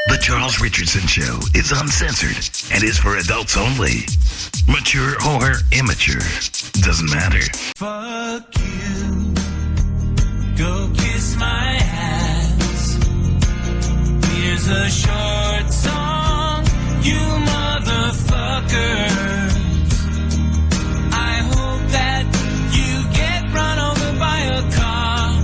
The Charles Richardson Show is uncensored and is for adults only. Mature or immature, doesn't matter. Fuck you. Go kiss my ass. Here's a short song, you motherfuckers. I hope that you get run over by a car.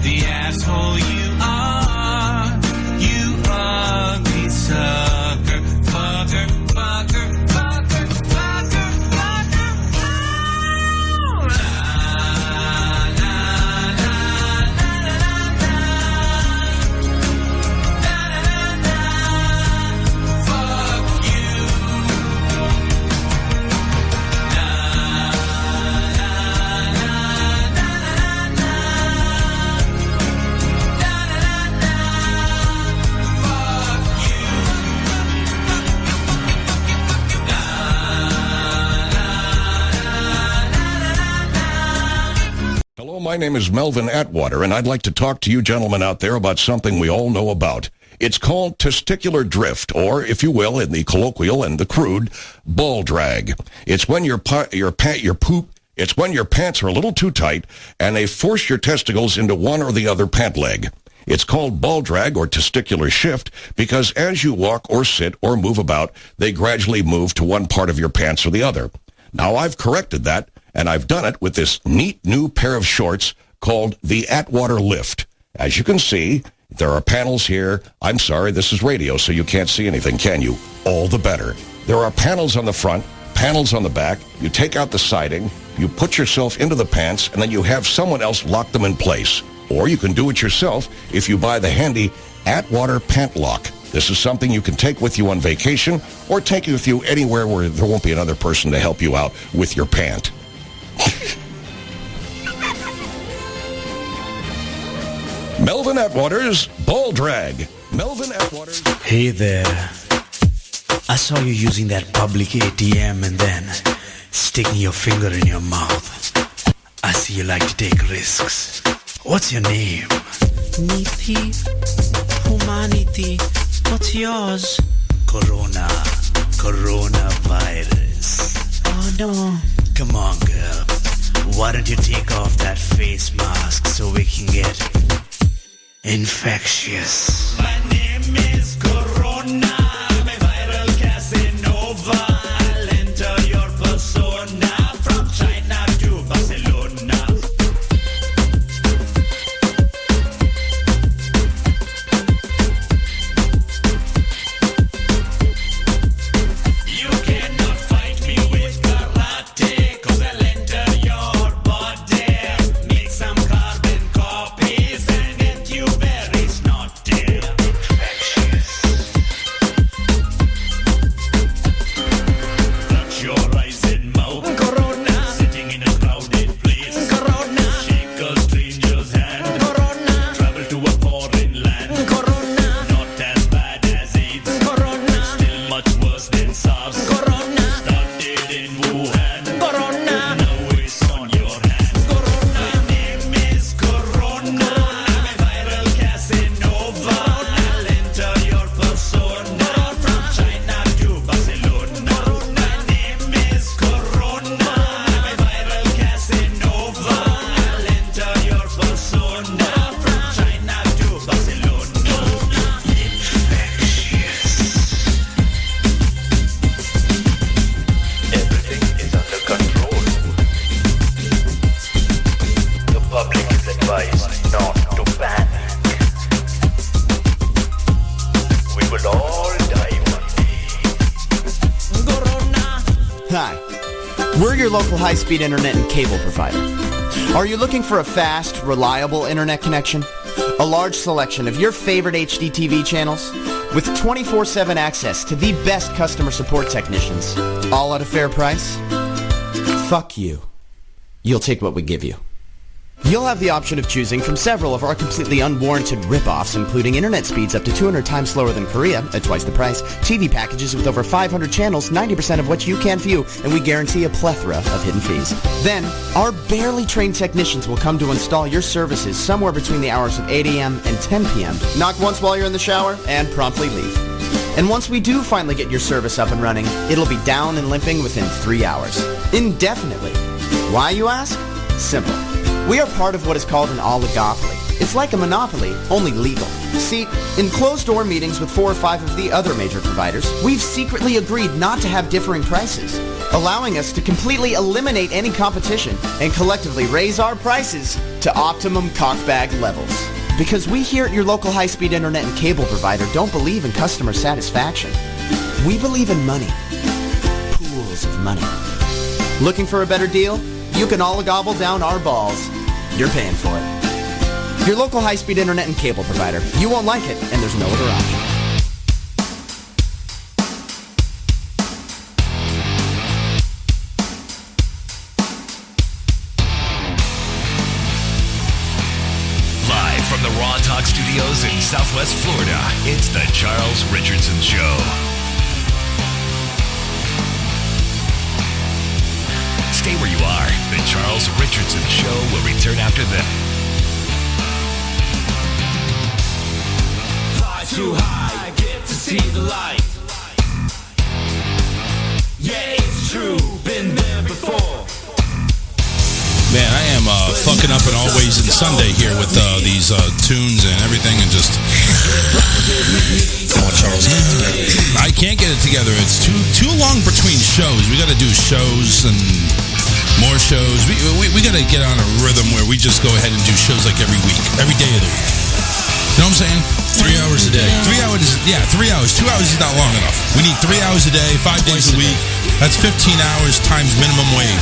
The asshole you are, you ugly sucker. Fucker, fucker, fucker, fucker, fucker. La, la, la, la, la, la, la, fuck you. La, la, la, la, la, Hello, my name is Melvin Atwater, and I'd like to talk to you gentlemen out there about something we all know about. It's called testicular drift, or, if you will, in the colloquial and the crude, ball drag. It's when your pants are a little too tight, and they force your testicles into one or the other pant leg. It's called ball drag or testicular shift because as you walk or sit or move about, they gradually move to one part of your pants or the other. Now, I've corrected that, and I've done it with this neat new pair of shorts called the Atwater Lift. As you can see, there are panels here. I'm sorry, this is radio, so you can't see anything, can you? All the better. There are panels on the front, panels on the back. You take out the siding, you put yourself into the pants, and then you have someone else lock them in place. Or you can do it yourself if you buy the handy Atwater Pant Lock. This is something you can take with you on vacation or take with you anywhere where there won't be another person to help you out with your pant. Melvin Atwater's Ball Drag. Melvin Atwater's... Hey there. I saw you using that public ATM and then sticking your finger in your mouth. I see you like to take risks. What's your name? Niti. Humanity. What's yours? Coronavirus. Oh no. Come on, girl. Why don't you take off that face mask so we can get infectious? My name is Corona. I'm a viral Casanova. I'll enter your persona from China to Barcelona. You cannot fight me with karate, 'cause I'll enter your body. Make some carbon copies and get you very snotty. Infectious. Touch your eyes and mouth. Corona. Sitting in a crowded place. Corona. Shake a stranger's hand. Corona. Travel to a foreign land. Corona. Not as bad as AIDS. Corona. Still much worse than SARS. Corona. Started in Wuhan. Corona. Now it's on your hand. Corona. My name is Corona. I'm a viral Casanova. I'll enter your persona from China to Barcelona. My name is Corona. I'm a viral Casanova. I'll enter your persona from China to Barcelona. Everything is under control. The public is advised not to panic. We will all die one day. Corona. Hi, we're your local high-speed internet and cable provider. Are you looking for a fast, reliable internet connection? A large selection of your favorite HD TV channels? With 24/7 access to the best customer support technicians, all at a fair price? Fuck you. You'll take what we give you. You'll have the option of choosing from several of our completely unwarranted rip-offs, including internet speeds up to 200 times slower than Korea at twice the price, TV packages with over 500 channels, 90% of which you can't view, and we guarantee a plethora of hidden fees. Then, our barely trained technicians will come to install your services somewhere between the hours of 8 a.m. and 10 p.m. Knock once while you're in the shower, and promptly leave. And once we do finally get your service up and running, it'll be down and limping within 3 hours. Indefinitely. Why, you ask? Simple. We are part of what is called an oligopoly. It's like a monopoly, only legal. See, in closed-door meetings with 4 or 5 of the other major providers, we've secretly agreed not to have differing prices, allowing us to completely eliminate any competition and collectively raise our prices to optimum cockbag levels. Because we here at your local high-speed internet and cable provider don't believe in customer satisfaction. We believe in money. Pools of money. Looking for a better deal? You can all gobble down our balls. You're paying for it. Your local high-speed internet and cable provider. You won't like it, and there's no other option. Live from the Raw Talk Studios in Southwest Florida, it's the Charles Richardson Show. Stay where you are. The Charles Richardson Show will return after this. Fly too high, get to see the light. Yeah, it's true, been there before. Man, I am fucking up in all ways in Sunday here with these tunes and everything, and just Come on, Charles. I can't get it together. It's too long between shows. We got to do shows and more shows. We got to get on a rhythm where we just go ahead and do shows like every week, every day of the week. You know what I'm saying? 3 hours a day. 3 hours, yeah, 3 hours. 2 hours is not long enough. We need 3 hours a day, 5 days a week. That's 15 hours times minimum wage.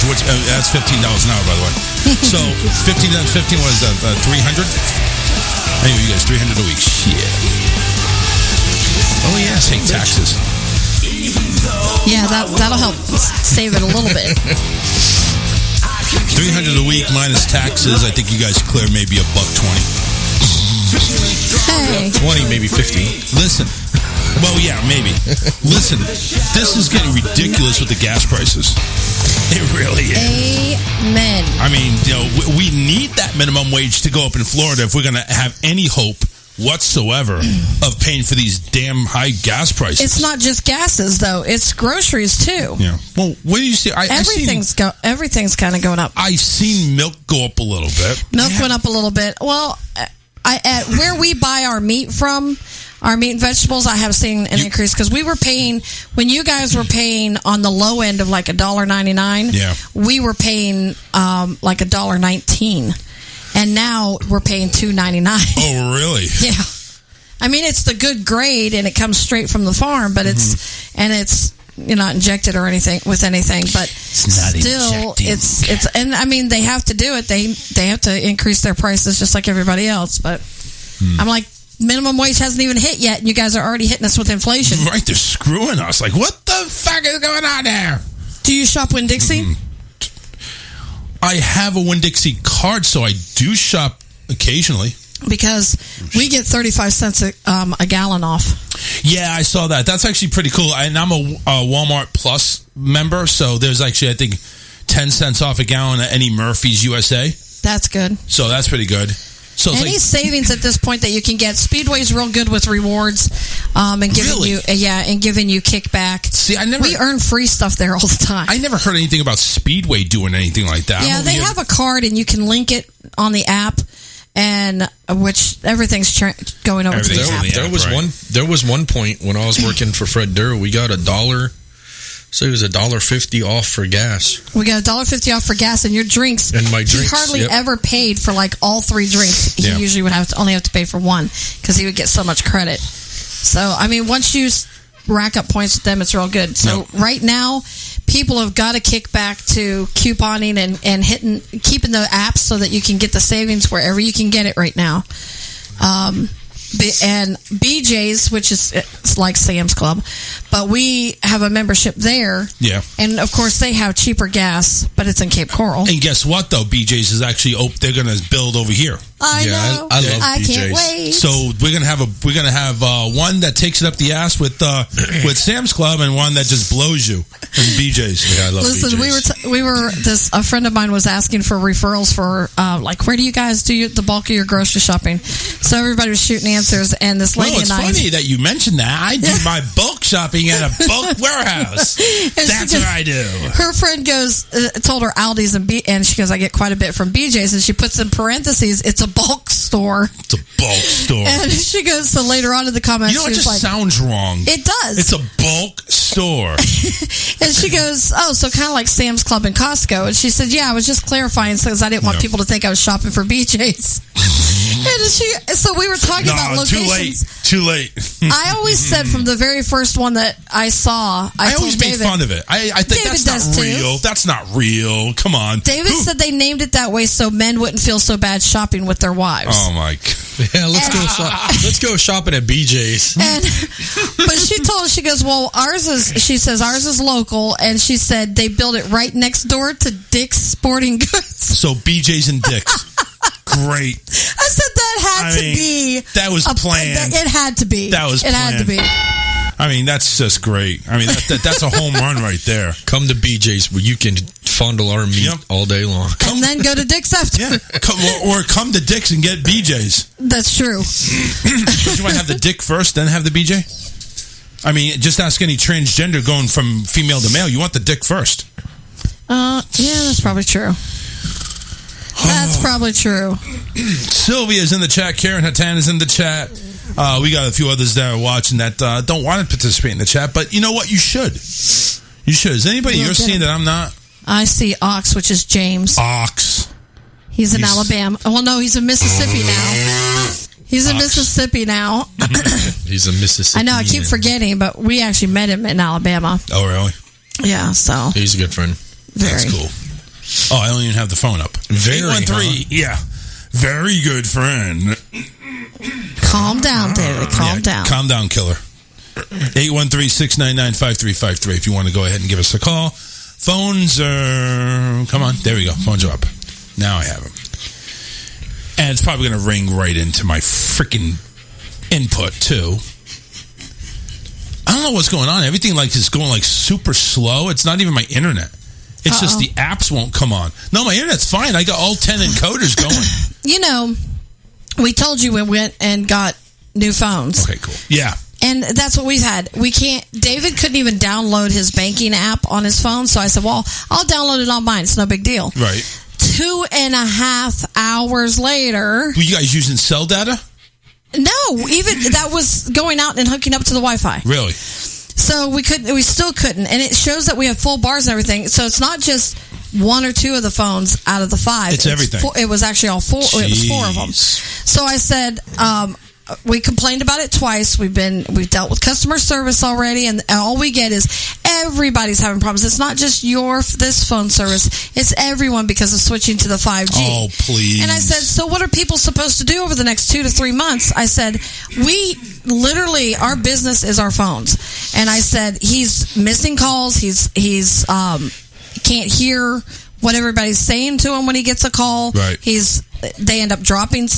That's $15 an hour, by the way. So 15 times 15, what is that? 300? Anyway, you guys, 300 a week. Shit. Oh yeah, pay taxes. Yeah, that'll help save it a little bit. 300 a week minus taxes. I think you guys clear maybe $1.20. Hey. 20, maybe 50. Listen. Well, yeah, maybe. Listen, this is getting ridiculous with the gas prices. It really is. Amen. I mean, you know, we need that minimum wage to go up in Florida if we're going to have any hope whatsoever of paying for these damn high gas prices. It's not just gases, though. It's groceries, too. Yeah. Well, what do you see? Everything's kind of going up. I've seen milk go up a little bit. Milk went up a little bit. Well, at where we buy our meat from, our meat and vegetables, I have seen an increase because we were paying, when you guys were paying on the low end of like $1.99, yeah, we were paying like $1.19, and now we're paying $2.99. Oh, really? Yeah. I mean, it's the good grade and it comes straight from the farm, but it's you're not injected or anything with anything, but still it's and I mean they have to do it. They have to increase their prices just like everybody else. But I'm like, minimum wage hasn't even hit yet, and you guys are already hitting us with inflation. Right, they're screwing us. Like, what the fuck is going on there? Do you shop Winn-Dixie? I have a Winn-Dixie card, so I do shop occasionally. Because we get 35 cents a gallon off. Yeah, I saw that. That's actually pretty cool. And I'm a Walmart Plus member, so there's actually, I think, 10 cents off a gallon at any Murphy's USA. That's good. So that's pretty good. So any savings at this point that you can get. Speedway's real good with rewards, and giving you kickback. See, we earn free stuff there all the time. I never heard anything about Speedway doing anything like that. Yeah, they have a card and you can link it on the app, and which everything's going over to the app. There was one point when I was working for Fred Durr, we got $1. So it was $1.50 off for gas. We got $1.50 off for gas and your drinks. And my drinks. He hardly ever paid for like all 3 drinks. He usually would only have to pay for 1 because he would get so much credit. So I mean, once you rack up points with them, it's real good. So right now, people have got to kick back to couponing and keeping the apps so that you can get the savings wherever you can get it right now. and BJ's, which is it's like Sam's Club, but we have a membership there. Yeah. And of course they have cheaper gas, but it's in Cape Coral. And guess what though? BJ's is actually they're going to build over here. I know. I love BJ's. Can't wait. So we're gonna have one that takes it up the ass with Sam's Club, and one that just blows you in BJ's. Yeah, I love Listen, BJ's. we were a friend of mine was asking for referrals for like where do you guys do the bulk of your grocery shopping? So everybody was shooting answers, and this lady it's and I. funny that you mentioned that. I do my bulk shopping at a bulk warehouse. That's what I do. Her friend told her Aldi's and she goes, I get quite a bit from BJ's, and she puts in parentheses, it's a bulk store. It's a bulk store. And she goes, so later on in the comments, You know, she it was just like, sounds wrong. it does. It's a bulk store. And she goes, oh, so kind of like Sam's Club and Costco. And she said, yeah, I was just clarifying because I didn't want people to think I was shopping for BJ's. So we were talking about locations. Too late. I always said from the very first one that I saw, I always made fun of it. I think David that's not does real. too. That's not real. Come on. David said they named it that way so men wouldn't feel so bad shopping with their wives. Oh my God. Yeah, let's go shopping at BJ's. But she told us, she goes, well, ours is local, and she said they built it right next door to Dick's Sporting Goods. So BJ's and Dick's. Great. I said that had to be. That was planned. It had to be. That was It had to be. I mean, that's just great. I mean, that's a home run right there. Come to BJ's where you can fondle our meat all day long. And then go to Dick's after. Yeah. Or come to Dick's and get BJ's. That's true. Don't you want to have the Dick first, then have the BJ? I mean, just ask any transgender going from female to male. You want the Dick first. Yeah, that's probably true. That's probably true. Sylvia's in the chat. Karen Hatan is in the chat. We got a few others that are watching that don't want to participate in the chat, but you know what? You should. You should. Is anybody you're seeing that I'm not? I see Ox, which is James. Ox. He's in Alabama. Well, no, he's in Mississippi now. He's in Mississippi now. He's a Mississippi. I know, I keep forgetting, but we actually met him in Alabama. Oh, really? Yeah, so. He's a good friend. Very. That's cool. Oh, I don't even have the phone up. Very, 813, yeah. Very good friend. Calm down, David. Calm down. Calm down, killer. 813-699-5353 if you want to go ahead and give us a call. Phones are... Come on. There we go. Phones are up. Now I have them. And it's probably going to ring right into my freaking input, too. I don't know what's going on. Everything is going super slow. It's not even my internet. It's just the apps won't come on. No, my internet's fine. I got all 10 encoders going. You know, we told you we went and got new phones. Okay, cool. Yeah. And that's what we've had. David couldn't even download his banking app on his phone, so I said, well, I'll download it on mine. It's no big deal. Right. 2.5 hours later. Were you guys using cell data? No, even that was going out and hooking up to the Wi-Fi. Really? So we still couldn't. And it shows that we have full bars and everything. So it's not just one or two of the phones out of the five. It's everything. It was actually all four. Jeez. It was four of them. So I said, we complained about it twice. We've dealt with customer service already, and all we get is everybody's having problems. It's not just this phone service; it's everyone because of switching to the 5G. Oh, please! And I said, so what are people supposed to do over the next 2 to 3 months? I said, we literally, our business is our phones, and I said he's missing calls. He's can't hear what everybody's saying to him when he gets a call. Right. They end up dropping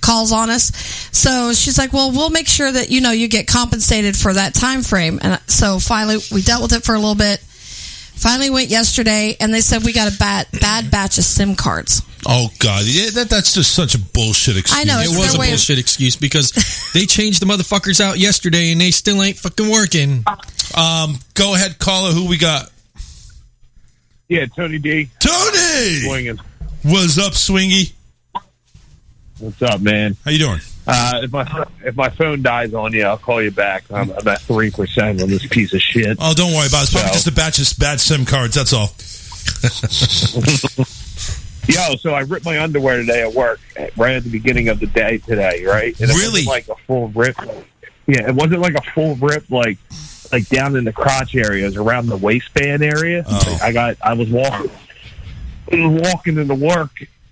calls on us. So she's like, well, we'll make sure that, you get compensated for that time frame. And so finally, we dealt with it for a little bit. Finally went yesterday, and they said we got a bad batch of SIM cards. Oh, God. Yeah, that's just such a bullshit excuse. I know. It was a bullshit excuse because they changed the motherfuckers out yesterday, and they still ain't fucking working. Go ahead, caller. Who we got? Yeah, Tony D. Tony! Swinging. What's up, Swingy? What's up, man? How you doing? If my phone dies on you, I'll call you back. I'm at 3% on this piece of shit. Oh, don't worry about it. It's probably just a batch of bad SIM cards. That's all. Yo, so I ripped my underwear today at work, right at the beginning of the day today, right? And it really? wasn't like a full rip. Yeah, it wasn't like a full rip, like down in the crotch areas, around the waistband area. Oh. I was walking into work,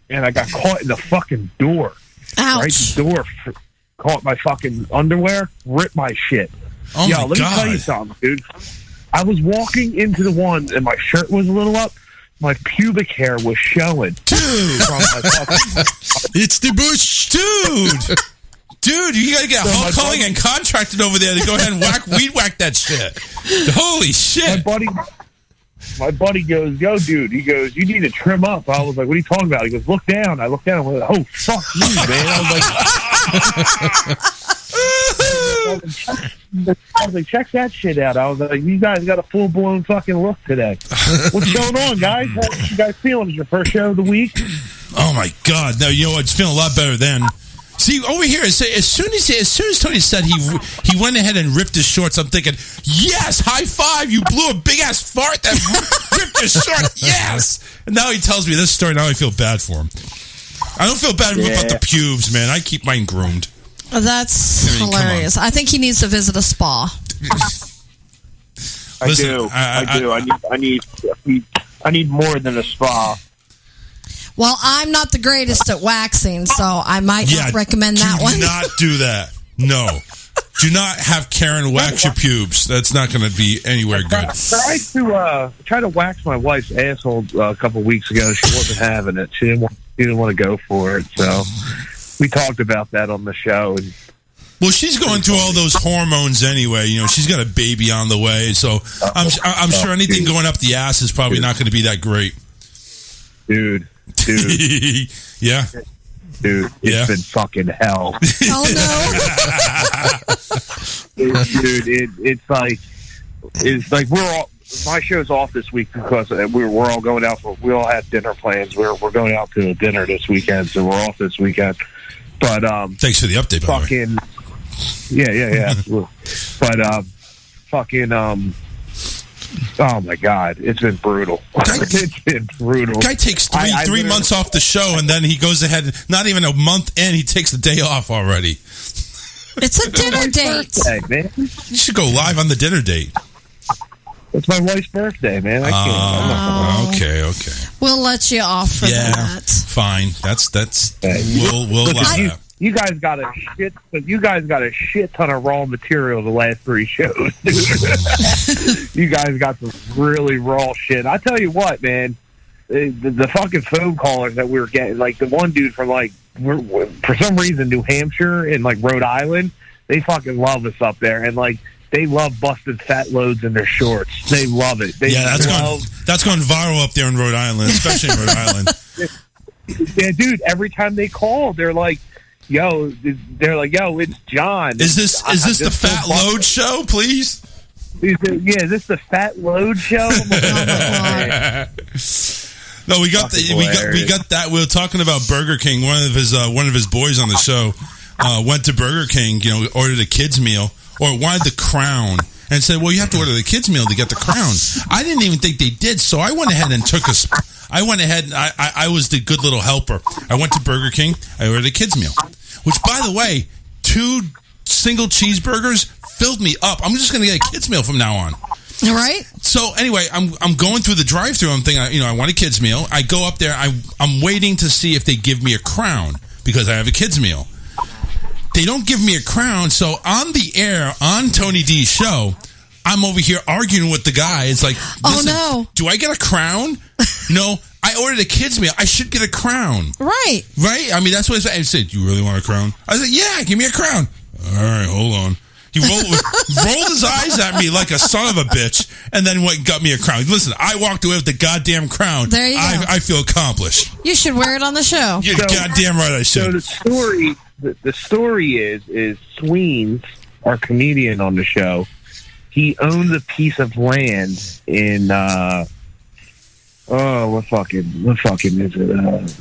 and I got caught in the fucking door. Ouch. Right, the door. caught my fucking underwear, ripped my shit. Oh, Yo, my let me tell you God. something, dude. I was walking into the one, and my shirt was a little up. My pubic hair was showing. Dude. From my fucking... It's the bush, dude. Dude, you gotta get Hulk Hogan and contracted over there to go ahead and weed whack that shit. Holy shit. My buddy goes, yo, dude. He goes, you need to trim up. I was like, what are you talking about? He goes, look down. I looked down. I went, oh, fuck you, man. I was like, check that shit out. I was like, you guys got a full-blown fucking look today. What's going on, guys? How you guys feeling? Is your first show of the week? Oh, my God. No, you know what? It's feeling a lot better then. See, over here, as soon as Tony said he went ahead and ripped his shorts, I'm thinking, yes, high five, you blew a big-ass fart that ripped his short, yes! And now he tells me this story, now I feel bad for him. I don't feel bad about the pubes, man. I keep mine groomed. That's hilarious. I think he needs to visit a spa. I need more than a spa. Well, I'm not the greatest at waxing, so I might not recommend that one. Do not do that. No. Do not have Karen wax your pubes. That's not going to be anywhere good. I tried to wax my wife's asshole a couple weeks ago. She wasn't having it. She didn't want to go for it. So we talked about that on the show. And well, she's going through all those hormones anyway. You know, she's got a baby on the way. So I'm sure anything going up the ass is probably not going to be that great. Dude. Yeah. Dude, it's been fucking hell. Oh, no. Dude, it's like my show's off this week because we're all going out we all have dinner plans. We're going out to a dinner this weekend, so we're off this weekend. But thanks for the update, by the way. Yeah. But oh my God, it's been brutal. It's been brutal. Guy takes three months off the show, and then he goes ahead. Not even a month in, he takes the day off already. It's a dinner date, birthday, man. You should go live on the dinner date. It's my wife's birthday, man. I can't. Okay. We'll let you off for that. Fine. That's. We'll allow that. You guys got a shit ton of raw material the last 3 shows, dude. You guys got some really raw shit. I tell you what, man, the fucking phone callers that we were getting, like the one dude from for some reason New Hampshire and like Rhode Island, they fucking love us up there, and like they love busting fat loads in their shorts. They love it. That's going viral up there in Rhode Island, especially in Rhode Island. Yeah, dude. Every time they call, they're like, yo, it's John. Is this the Fat Load Show, please? Is this the Fat Load Show? No, we got that. We were talking about Burger King. One of his boys on the show went to Burger King, ordered a kids meal or wanted the crown, and said, "Well, you have to order the kids meal to get the crown." I didn't even think they did, so I went ahead and I was the good little helper. I went to Burger King. I ordered a kids meal, which, by the way, 2 single cheeseburgers filled me up. I'm just going to get a kids meal from now on. All right. So anyway, I'm going through the drive-thru. I'm thinking, I want a kids meal. I go up there. I'm waiting to see if they give me a crown because I have a kids meal. They don't give me a crown. So on the air on Tony D's show, I'm over here arguing with the guy. It's like, oh no, do I get a crown? No, I ordered a kids meal. I should get a crown. Right. I mean, that's what I said. Do you really want a crown? I said, yeah, give me a crown. All right, hold on. He rolled his eyes at me like a son of a bitch, and then went and got me a crown. Listen, I walked away with the goddamn crown. There you go. I feel accomplished. You should wear it on the show. You're goddamn right I should. So the story is Sweens, our comedian on the show, he owns a piece of land in what fucking is it?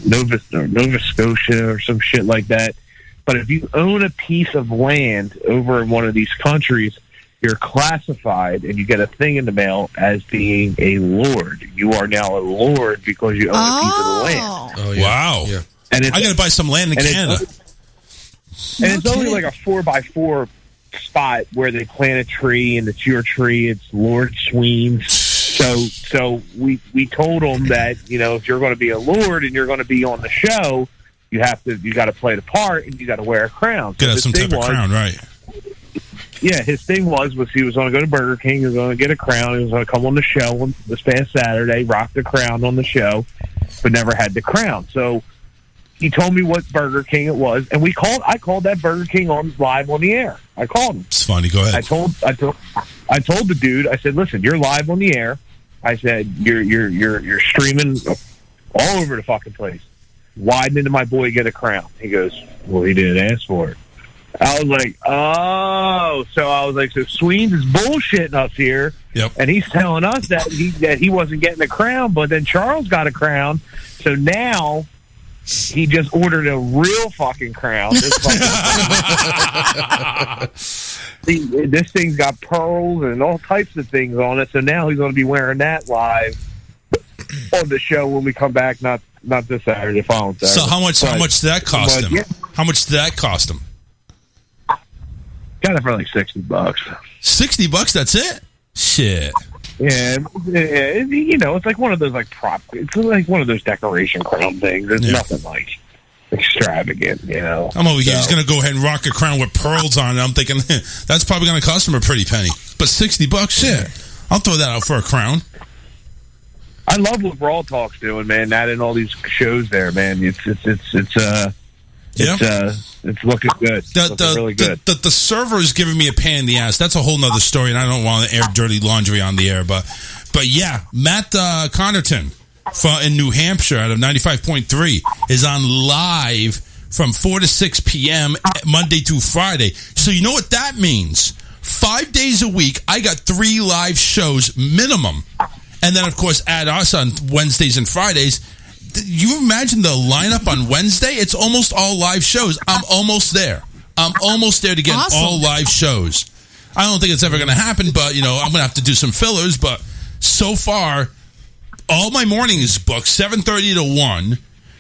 Nova Scotia or some shit like that. But if you own a piece of land over in one of these countries, you're classified and you get a thing in the mail as being a lord. You are now a lord because you own a piece of the land. Oh, yeah. Wow. Yeah. And I got to buy some land in Canada. It's only like a 4x4 spot where they plant a tree and it's your tree. It's Lord Sweens. So we told them that, if you're going to be a lord and you're going to be on the show, you got to play the part and you got to wear a crown. Got some type of crown, right? Yeah, his thing was he was going to go to Burger King, he was going to get a crown, he was going to come on the show this past Saturday, rock the crown on the show, but never had the crown. So he told me what Burger King it was, and I called that Burger King live on the air. I called him. It's funny. Go ahead. I told the dude. I said, "Listen, you're live on the air." I said, "You're streaming all over the fucking place. Why didn't my boy get a crown?" He goes, "Well, he didn't ask for it." I was like, "Oh," so I was like, "So Sweens is bullshitting us here, and he's telling us that he wasn't getting a crown, but then Charles got a crown, so now." He just ordered a real fucking crown. This thing's got pearls and all types of things on it. So now he's going to be wearing that live on the show when we come back. Not this Saturday, following Saturday. So how much did that cost him? Yeah. How much did that cost him? Got it for like $60. $60? That's it? Shit. Yeah, it's like one of those it's like one of those decoration crown things. It's nothing like extravagant, I'm over here. He's going to go ahead and rock a crown with pearls on it. I'm thinking that's probably going to cost him a pretty penny. But $60, shit. I'll throw that out for a crown. I love what Raw Talk's doing, man. That and all these shows there, man. It's looking good. It's really good. The server is giving me a pain in the ass. That's a whole nother story, and I don't want to air dirty laundry on the air. But yeah, Matt Connerton in New Hampshire out of 95.3 is on live from 4 to 6 p.m. Monday through Friday. So you know what that means? 5 days a week, I got 3 live shows minimum. And then, of course, add us on Wednesdays and Fridays. You imagine the lineup on Wednesday? It's almost all live shows. I'm almost there. I'm almost there to get all live shows. I don't think it's ever going to happen, but, I'm going to have to do some fillers. But so far, all my morning is booked, 7:30 to 1.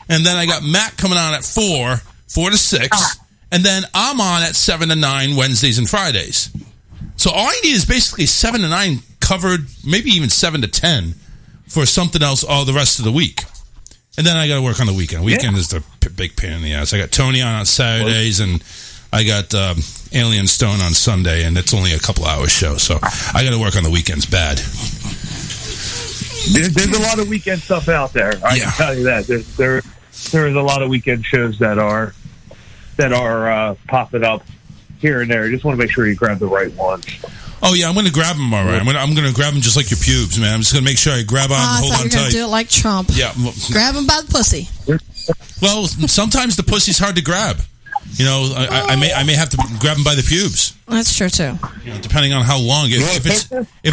And then I got Matt coming on at 4 to 6. And then I'm on at 7 to 9 Wednesdays and Fridays. So all I need is basically 7 to 9 covered, maybe even 7 to 10 for something else all the rest of the week. And then I got to work on the weekend. Weekend is the big pain in the ass. I got Tony on Saturdays, and I got Alien Stone on Sunday, and it's only a couple hours show. So I got to work on the weekends bad. There's a lot of weekend stuff out there. I can tell you that. There is a lot of weekend shows that are popping up here and there. You just want to make sure you grab the right ones. Oh, yeah, I'm going to grab them all right. I'm going to grab them just like your pubes, man. I'm just going to make sure I grab on and hold on tight. I thought you were going to do it like Trump. Yeah. Grab him by the pussy. Well, sometimes the pussy's hard to grab. I may have to grab him by the pubes. That's true, too. Depending on how long. If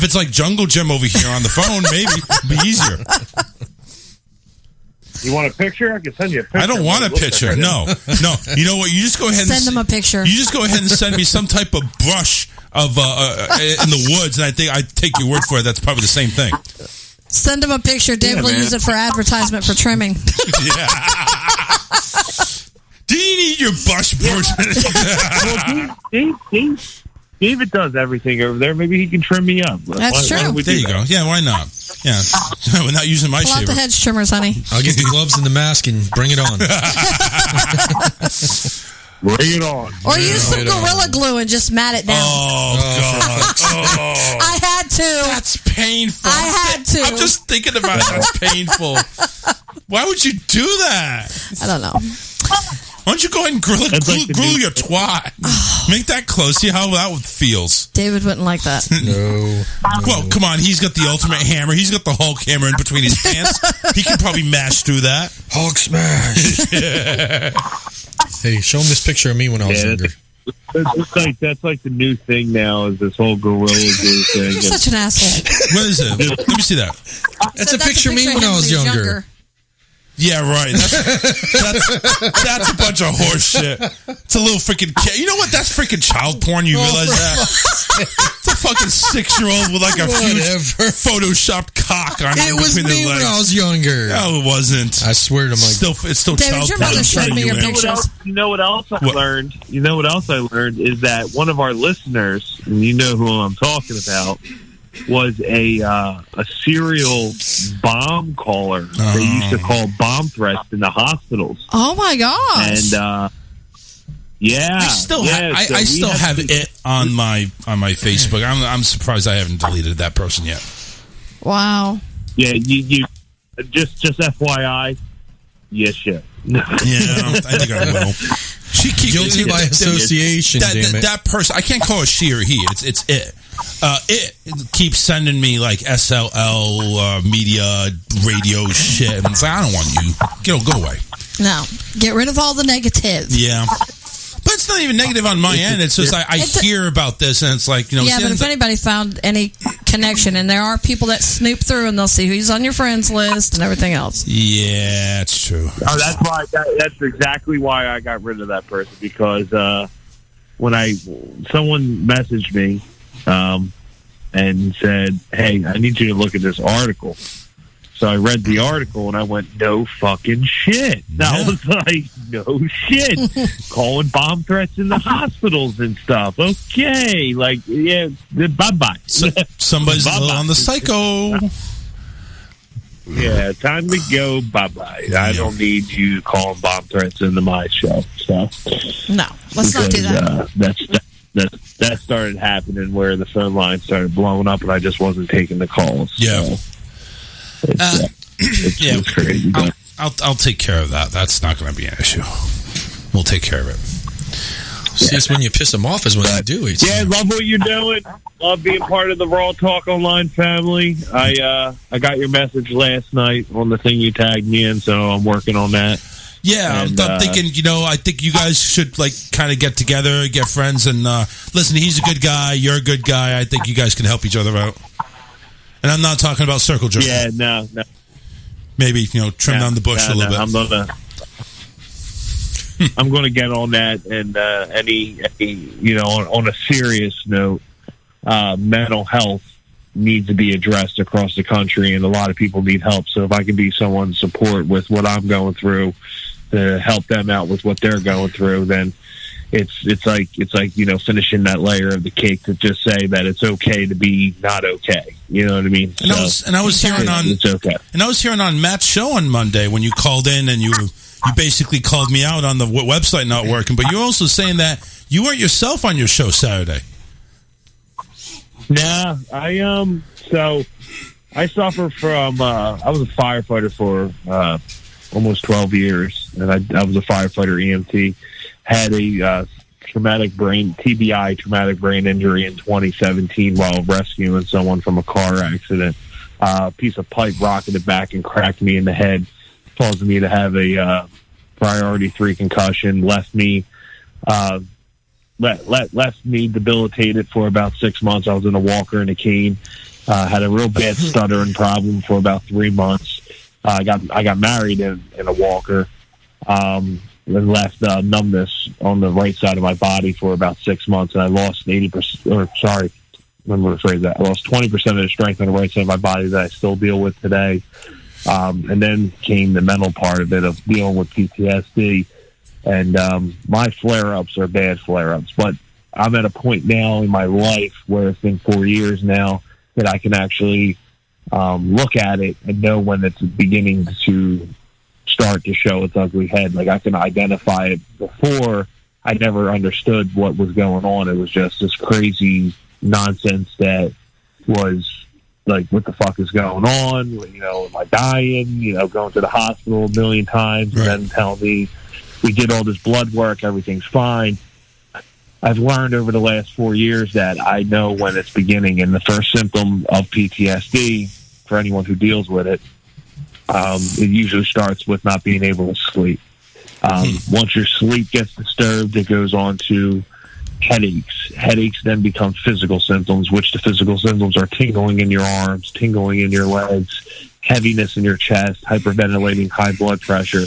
it's like Jungle Jim over here on the phone, maybe it'd be easier. You want a picture? I can send you a picture. I don't want a picture. No. You know what? You just go ahead and send him a picture. You just go ahead and send me some type of brush of in the woods, and I think I take your word for it. That's probably the same thing. Send him a picture. Dave will use it for advertisement for trimming. Yeah. Do you need your brush? Well, David does everything over there. Maybe he can trim me up. That's true. There you go. Yeah, why not? Yeah, we're not using my shaver. Pull out the hedge trimmers, honey. I'll get the gloves and the mask and bring it on. Bring it on. Or use some Gorilla Glue and just mat it down. Oh, God. I had to. That's painful. I had to. I'm just thinking about it. That's painful. Why would you do that? I don't know. Why don't you go ahead and glue your twat? Make that close. See how that feels. David wouldn't like that. No. Well, come on. He's got the ultimate hammer. He's got the Hulk hammer in between his pants. He can probably mash through that. Hulk smash. Yeah. Hey, show him this picture of me when I was younger. That's like the new thing now, is this whole Gorilla Glue thing. You're such an asshole. What is it? Let me see that. That's a picture of me when I was younger. Yeah, right. That's a bunch of horse shit. It's a little freaking kid. You know what? That's freaking child porn. You realize that? It's a fucking 6-year-old with like a huge photoshopped cock on it between their legs. When I was younger. No, it wasn't. I swear to my it's still David, child your porn. mother showed me your pictures. You know what else I learned? You know what else I learned is that one of our listeners, and you know who I'm talking about, was a serial bomb caller. They used to call bomb threats in the hospitals. Oh my gosh! And yeah, I still have it on my Facebook. I'm surprised I haven't deleted that person yet. Wow. Yeah, you just FYI, yes, shit. Yeah, I think I will. She keeps guilty by association. Damn it. That person, I can't call it she or he. It's it. It keeps sending me like SLL media radio shit, and it's like, I don't want you. Go away. No, get rid of all the negative. Yeah. But it's not even negative on my end. It's just I hear about this, and it's like, Yeah, but if anybody found any connection, and there are people that snoop through, and they'll see who's on your friends list and everything else. Yeah, it's true. Oh, that's why. That's exactly why I got rid of that person, because when someone messaged me and said, "Hey, I need you to look at this article." So I read the article and I went, no fucking shit. I was like, no shit. Calling bomb threats in the hospitals and stuff. Okay. Like, yeah, bye-bye. Somebody's on the psycho. Yeah, time to go. Bye-bye. I don't need you calling bomb threats into my show. So no, let's not do that. That started happening where the phone line started blowing up and I just wasn't taking the calls. Yeah. So. It's crazy. I'll take care of that. That's not going to be an issue. We'll take care of it. See, it's when you piss them off is when they do it. Yeah, love what you're doing. Love being part of the Raw Talk Online family. I got your message last night on the thing you tagged me in, so I'm working on that. Yeah, and, I'm thinking, I think you guys should kind of get together, get friends, and listen, he's a good guy, you're a good guy. I think you guys can help each other out. And I'm not talking about circle jerking. Yeah, no. Maybe, trim down the bush a little bit. I'm gonna get on that, and on a serious note, mental health needs to be addressed across the country, and a lot of people need help. So if I can be someone's support with what I'm going through to help them out with what they're going through, then it's like finishing that layer of the cake to just say that it's okay to be not okay. You know what I mean? And I was hearing on it's okay. And I was hearing on Matt's show on Monday when you called in and you basically called me out on the website not working, but you're also saying that you weren't yourself on your show Saturday. Nah, so I suffer from I was a firefighter for almost 12 years, and I was a firefighter EMT. Had a traumatic brain injury in 2017 while rescuing someone from a car accident. A piece of pipe rocketed back and cracked me in the head, causing me to have a priority 3 concussion. Left me debilitated for about 6 months. I was in a walker and a cane. Had a real bad stuttering problem for about 3 months. I got married in a walker. And left numbness on the right side of my body for about 6 months, and I lost 80%. Let me rephrase that. I lost 20% of the strength on the right side of my body that I still deal with today. And then came the mental part of it, of dealing with PTSD. And my flare-ups are bad flare-ups, but I'm at a point now in my life where it's been 4 years now that I can actually look at it and know when it's beginning to start to show its ugly head. Like, I can identify it. Before, I never understood what was going on. It was just this crazy nonsense that was like, what the fuck is going on? Am I dying? Going to the hospital a million times, and then tell me we did all this blood work, everything's fine. I've learned over the last 4 years that I know when it's beginning, and the first symptom of PTSD, for anyone who deals with it, it usually starts with not being able to sleep. Once your sleep gets disturbed, it goes on to headaches. Headaches then become physical symptoms, which the physical symptoms are tingling in your arms, tingling in your legs, heaviness in your chest, hyperventilating, high blood pressure.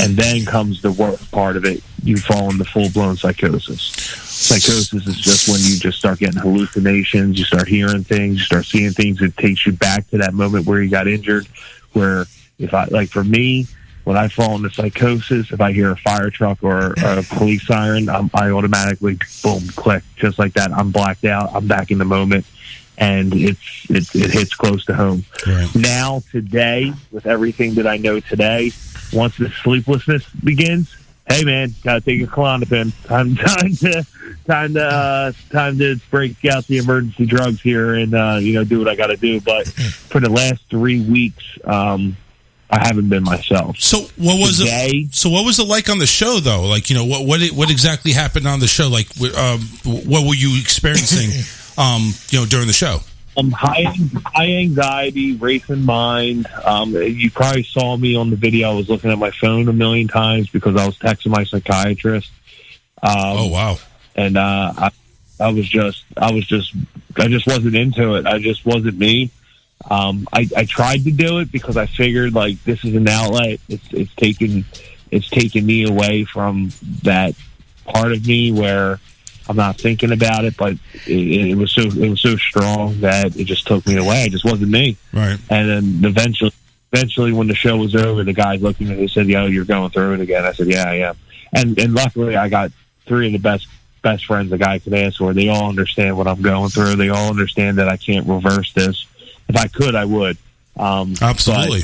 And then comes the worst part of it. You fall into full-blown psychosis. Psychosis is just when you just start getting hallucinations, you start hearing things, you start seeing things. It takes you back to that moment where you got injured, where for me, when I fall into psychosis, if I hear a fire truck or a police siren, I automatically, boom, click, just like that. I'm blacked out. I'm back in the moment. and it hits close to home. Right. Now, today, with everything that I know today, once the sleeplessness begins, hey man, gotta take a Klonopin. Time to break out the emergency drugs here and do what I gotta do. But for the last 3 weeks, I haven't been myself. So what was it? So what was it like on the show, though? Like, what exactly happened on the show? Like, what were you experiencing, during the show? High anxiety, racing mind. You probably saw me on the video. I was looking at my phone a million times because I was texting my psychiatrist. Oh wow! And I just wasn't into it. I just wasn't me. I tried to do it because I figured like this is an outlet. It's taken me away from that part of me where I'm not thinking about it, but it was so strong that it just took me away. It just wasn't me. Right. And then eventually when the show was over, the guy looked at me and he said, "Yo, you're going through it again." I said, "Yeah, I am." And luckily I got 3 of the best friends a guy could ask for. They all understand what I'm going through. They all understand that I can't reverse this. If I could, I would. Absolutely.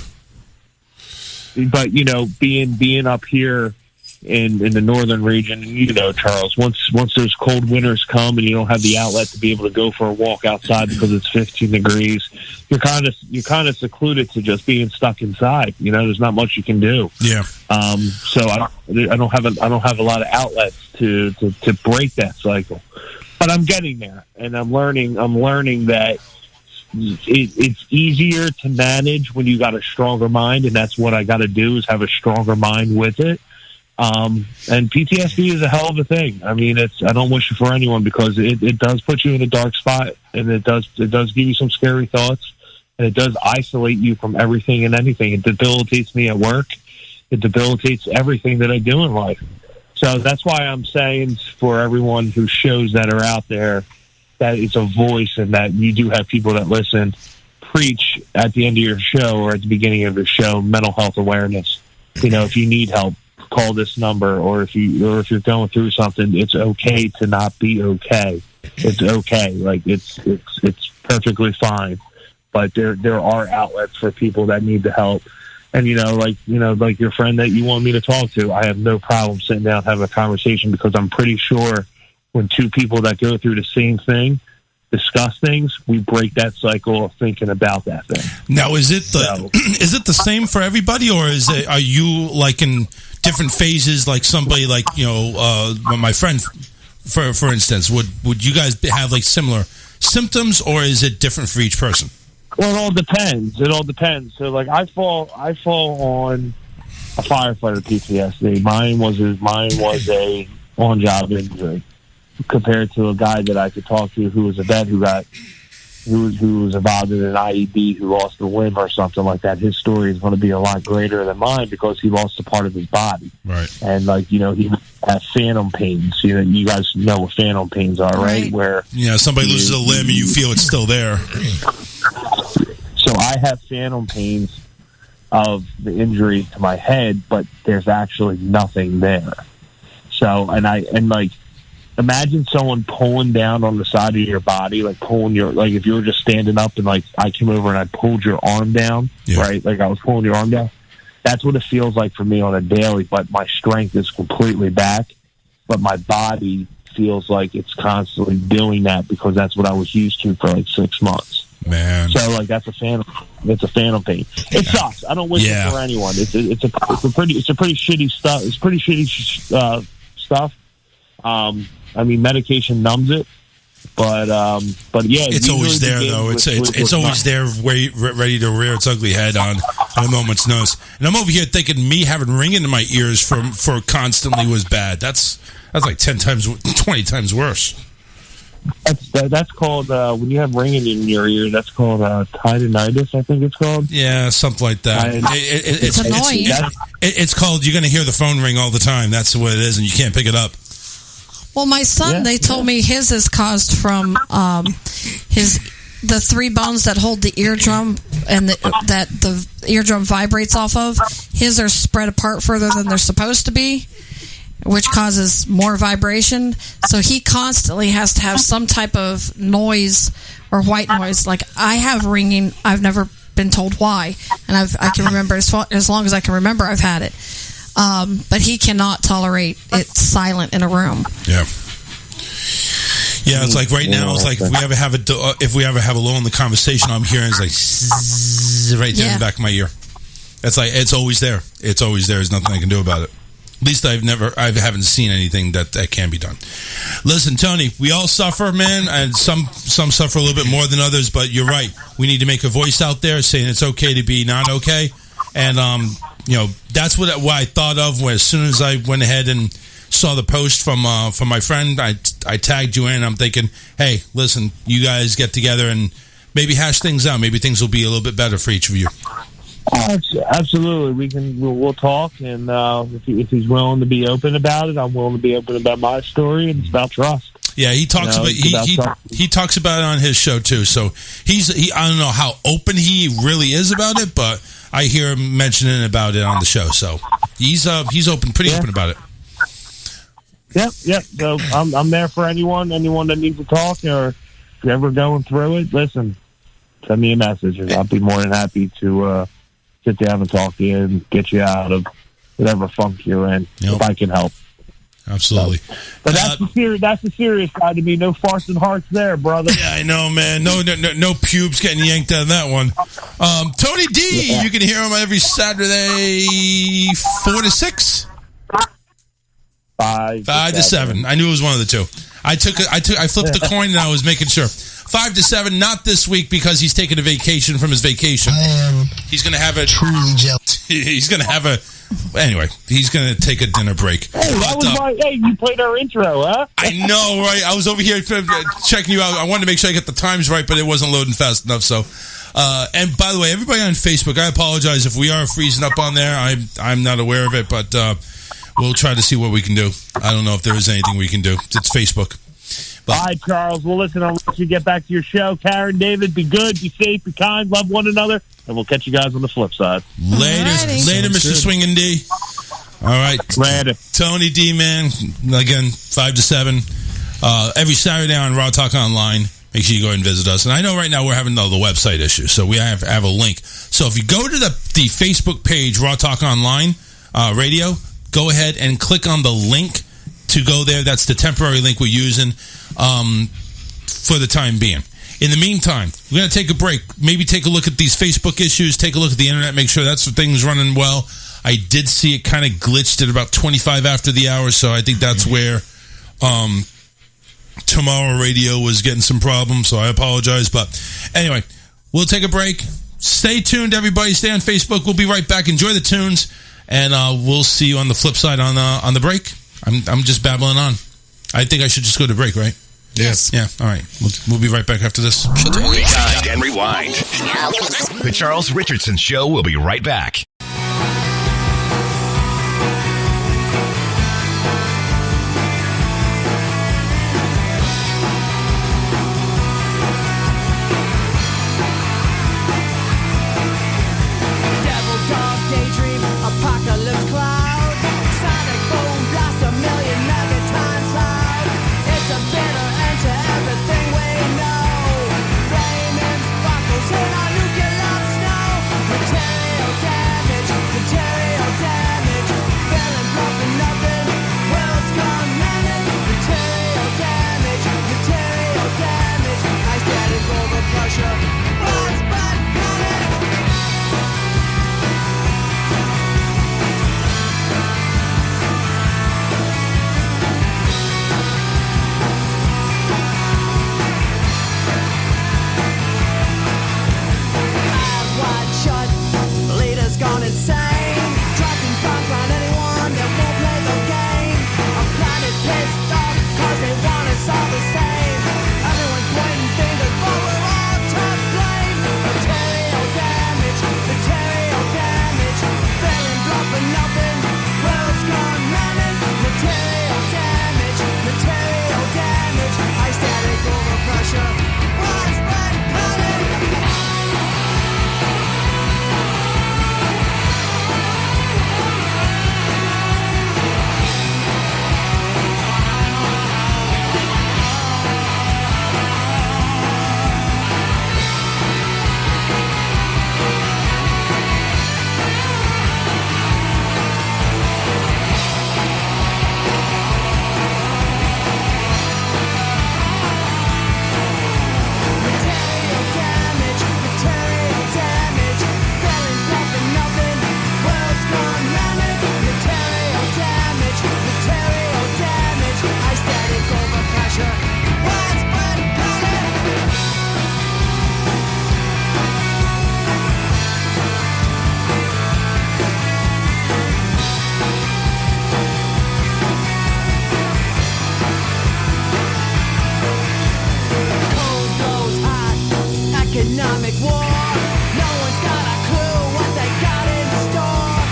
But being up here in the northern region, Charles, once those cold winters come and you don't have the outlet to be able to go for a walk outside because it's 15 degrees, you're kind of secluded to just being stuck inside. There's not much you can do. Yeah. So I don't have a lot of outlets to break that cycle. But I'm getting there, and I'm learning that it's easier to manage when you got a stronger mind, and that's what I got to do is have a stronger mind with it. And PTSD is a hell of a thing. I mean, I don't wish it for anyone because it does put you in a dark spot, and it does give you some scary thoughts, and it does isolate you from everything and anything. It debilitates me at work. It debilitates everything that I do in life. So that's why I'm saying for everyone whose shows that are out there, that it's a voice and that you do have people that listen, preach at the end of your show or at the beginning of your show, mental health awareness. If you need help, call this number, or if you're going through something, it's okay to not be okay. It's okay. Like it's perfectly fine. But there are outlets for people that need the help. And like your friend that you want me to talk to, I have no problem sitting down having a conversation because I'm pretty sure when 2 people that go through the same thing discuss things, we break that cycle of thinking about that thing. Now, is it the same for everybody, or are you like in different phases? Like somebody like my friend, for instance, would you guys have like similar symptoms, or is it different for each person? Well, it all depends. So like I fall on a firefighter PTSD. Mine was a on-job injury, compared to a guy that I could talk to who was a vet who was involved in an IED, who lost a limb or something like that. His story is going to be a lot greater than mine because he lost a part of his body. Right. And he had phantom pains. You guys know what phantom pains are, right? Where somebody loses a limb and you feel it's still there. So I have phantom pains of the injury to my head, but there's actually nothing there. So, imagine someone pulling down on the side of your body, like pulling if you were just standing up and I came over and I pulled your arm down, right? Like I was pulling your arm down. That's what it feels like for me on a daily, but my strength is completely back, but my body feels like it's constantly doing that because that's what I was used to for 6 months. Man. So that's a phantom pain. It sucks. I don't wish it for anyone. It's a pretty shitty stuff. It's pretty shitty stuff. I mean, medication numbs it, but yeah, it's always there though. It's always there, ready to rear its ugly head on a moment's notice. And I'm over here thinking me having ringing in my ears for constantly was bad. That's like 10 times, 20 times worse. That's called when you have ringing in your ear. That's called tinnitus, I think it's called. Yeah, something like that. It's annoying. It's called. You're going to hear the phone ring all the time. That's what it is, and you can't pick it up. Well, my son, they told me his is caused from the 3 bones that hold the eardrum and that the eardrum vibrates off of. His are spread apart further than they're supposed to be. which causes more vibration. So he constantly has to have some type of noise or white noise. Like I have ringing. I've never been told why, and I can remember as long as I can remember I've had it. But he cannot tolerate it silent in a room. Yeah. Yeah, it's like right now. It's like if we ever have a lull in the conversation, I'm hearing it's like zzz right there in the back of my ear. It's like it's always there. It's always there. There's nothing I can do about it. At least I haven't seen anything that can be done. Listen, Tony, we all suffer, man, and some suffer a little bit more than others. But you're right. We need to make a voice out there saying it's okay to be not okay, and that's what I thought of when as soon as I went ahead and saw the post from my friend. I tagged you in. I'm thinking, hey, listen, you guys get together and maybe hash things out. Maybe things will be a little bit better for each of you. Absolutely, we'll talk, and if he's willing to be open about it, I'm willing to be open about my story, and it's about trust. Yeah, he talks he talks about it on his show too. So I don't know how open he really is about it, but I hear him mentioning about it on the show. So he's pretty open about it. Yep. So I'm there for anyone that needs to talk, or if you're ever going through it, listen, send me a message, and I'll be more than happy to sit down and talk to you and get you out of whatever funk you're in, if I can help. Absolutely. So, but that's the serious side of me. No farts and hearts there, brother. Yeah, I know, man. No pubes getting yanked out of that one. Tony D, you can hear him every Saturday, 4 to 6. 5 to 7. I knew it was one of the two. I flipped the coin and I was making sure. 5 to 7, not this week because he's taking a vacation from his vacation. He's going to have a truly jealous. He's going to have a anyway. He's going to take a dinner break. Hey, you played our intro, huh? I know, right? I was over here checking you out. I wanted to make sure I get the times right, but it wasn't loading fast enough. So, and by the way, everybody on Facebook, I apologize if we are freezing up on there. I'm not aware of it, but we'll try to see what we can do. I don't know if there is anything we can do. It's Facebook. All right, Charles. Well, listen, I'll let you get back to your show. Karen, David, be good, be safe, be kind, love one another, and we'll catch you guys on the flip side. Later, Mr. Swingin' D. All right. Later. Tony D, man. Again, 5 to 7. Every Saturday on Raw Talk Online. Make sure you go ahead and visit us. And I know right now we're having the website issue, so we have a link. So if you go to the Facebook page, Raw Talk Online Radio, go ahead and click on the link to go there. That's the temporary link we're using for the time being. In the meantime, we're going to take a break. Maybe take a look at these Facebook issues. Take a look at the internet. Make sure that's things running well. I did see it kind of glitched at about 25 after the hour, so I think that's where Tomorrow Radio was getting some problems, so I apologize. But anyway, we'll take a break. Stay tuned, everybody. Stay on Facebook. We'll be right back. Enjoy the tunes, and we'll see you on the flip side on the break. I'm just babbling on. I think I should just go to break, right? Yes. Yeah. All right. We'll be right back after this. Rewind and rewind. The Charles Richardson Show will be right back. Material damage. economic war. No one's got a clue what they got in store.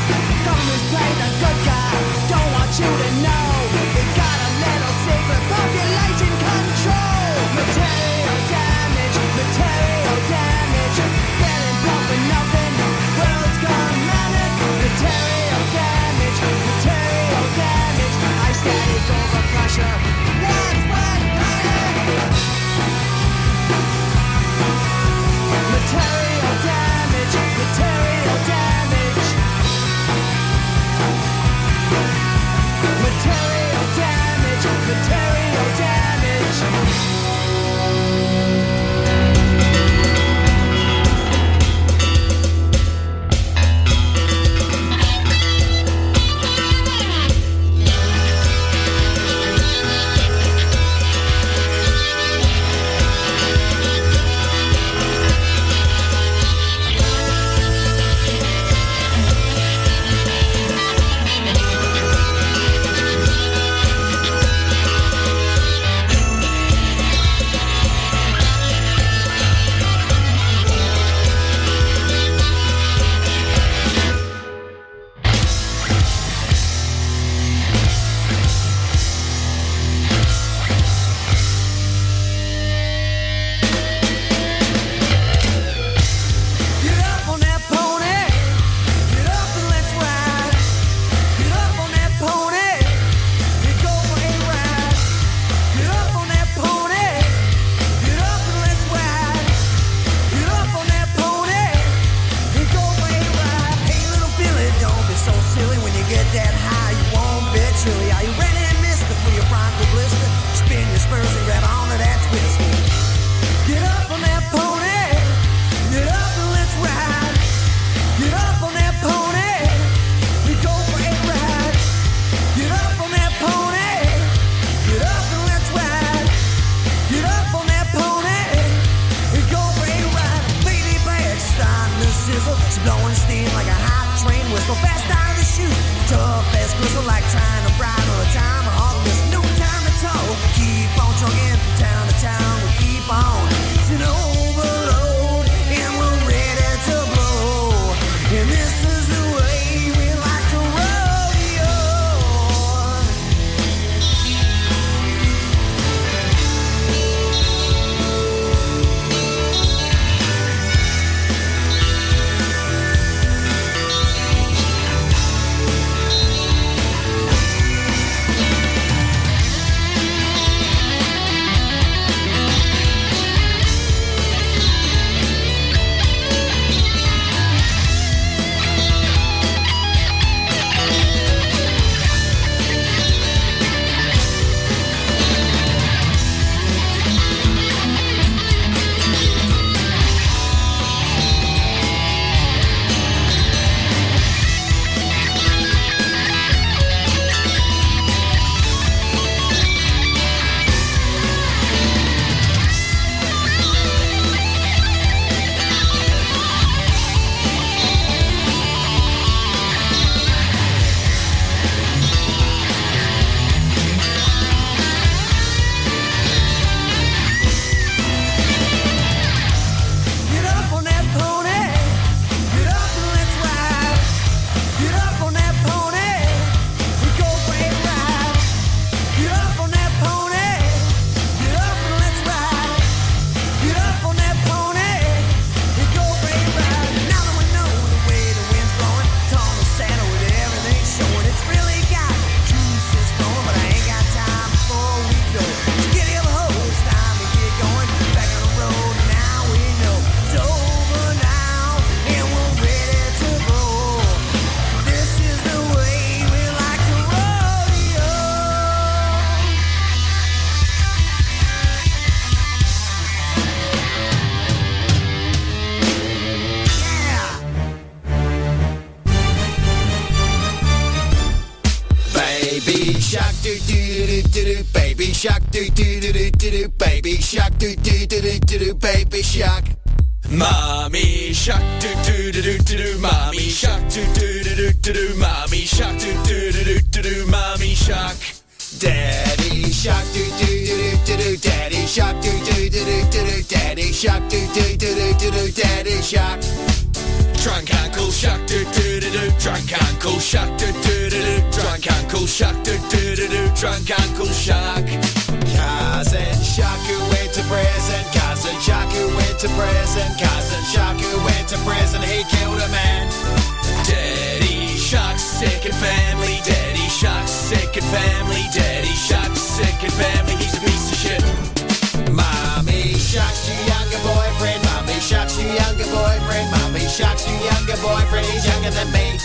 Governments play the good guy, don't want you to know. They got a little secret population control. Material damage, material damage. Getting blood for nothing, world's gone manic. Material damage, material damage. I static over pressure. That's what panic. Material damage, material damage. Material damage, material damage. Get up on that pony. Get up and let's ride. Get up on that pony. We go for a ride. Get up on that pony. Get up and let's ride. Get up on that pony. We go for a ride. Hey little Billy, don't be so silly when you get that high. You won't be chilly. Are you ready, mister, for your Bronco blister? Spin your spurs and grab onto that twister. Get up on that pony. Get up and let's ride. Get up on that pony. We go for a ride. Get up on that pony. Get up and let's ride. Get up on that pony. We go for a ride. Lady bag starting to sizzle. She's blowing steam like a hot train whistle. Fast out of the chute. Tough as crystal, like trying to bridle a time. All this no time to talk. Keep on trucking from town to town. We keep on. It's an overload, and we're ready to blow. And this is the way we like to rodeo. Get up on that pony. Get up and let's ride. Get up on that pony. We go for a ride. Get up on that pony. Get up and let's ride. Get up on that pony. We go for a ride. Now that we know the way the wind's blowing, it's on the saddle with everything showing. It's really got juices flowing, but I ain't got time before we go. So get the other hoe, it's time to get going. Back on the road, now we know it's over now, and we're ready to go. This is the way we like to rodeo. Yeah. Baby shark do do do do do, baby shark do do do do do do, baby shark do do do do do do, baby shark. Mommy shark do do do do do do. Mommy shark do do do do do do. Mommy shark do do do do do do. Mommy shark. Daddy shark do do do do do do. Daddy shark do do do do do do. Daddy shark, do do do do do do, daddy shark. Drunk Uncle Shark, do do do do. Drunk Uncle Shark, do do do do. Drunk Uncle Shark, do do do do. Drunk Uncle Shark. Cousin Shark who went to prison. Cousin Shark who went to prison. Cousin Shark who went to prison. He killed a man. Daddy Shark's second family. Daddy Shark's second family. Daddy Shark's second family. He's a piece of shit. Mommy Shark's your younger boyfriend. Mommy Shark's your younger boyfriend. Mommy Shark's your younger boyfriend. He's younger than me.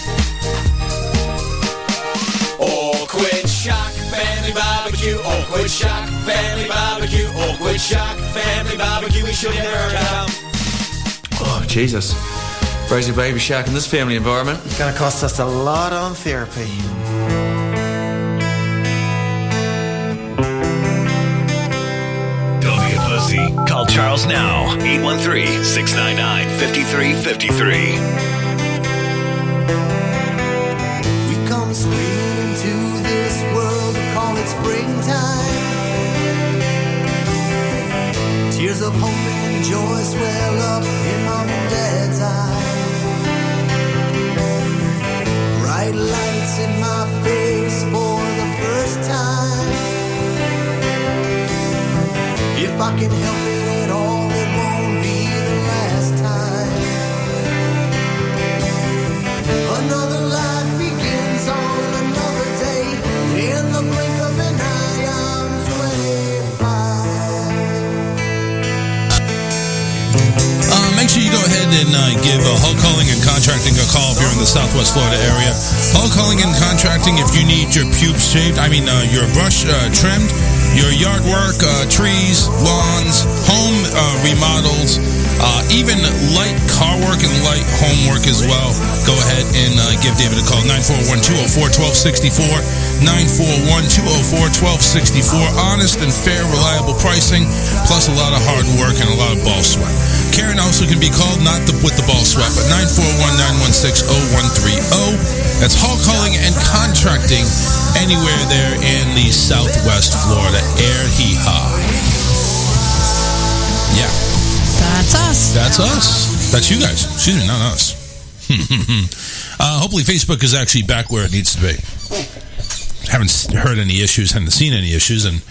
Awkward Shark Family Barbecue. Awkward Shark Family Barbecue. Awkward Shark Family Barbecue. We should never come. Oh, Jesus. Raising a baby shark in this family environment. It's going to cost us a lot on therapy. Don't be a pussy. Call Charles now. 813-699-5353. We come screaming into this world, call it springtime. Tears of hope and joy swell up in mom and dad's eyes. Bright lights in my face for the first time. If I can help it at all, it won't be the last time. Another life begins on another day. In the blink of an eye, I'm 25. Make sure you go ahead and give Hull Calling and Contracting a call if you're in the Southwest Florida area. Hull Calling and Contracting if you need your pubes shaved, your brush trimmed, your yard work, trees, lawns, home remodels, even light car work and light home work as well. Go ahead and give David a call, 941-204-1264, 941-204-1264. Honest and fair, reliable pricing, plus a lot of hard work and a lot of ball sweat. Karen also can be called, not with the ball sweat, but 941-916-0130. That's Hull Calling and Contracting anywhere there in the Southwest Florida area. Yeah. That's us. That's us. That's you guys. Excuse me, not us. Hopefully Facebook is actually back where it needs to be. Haven't heard any issues, haven't seen any issues, and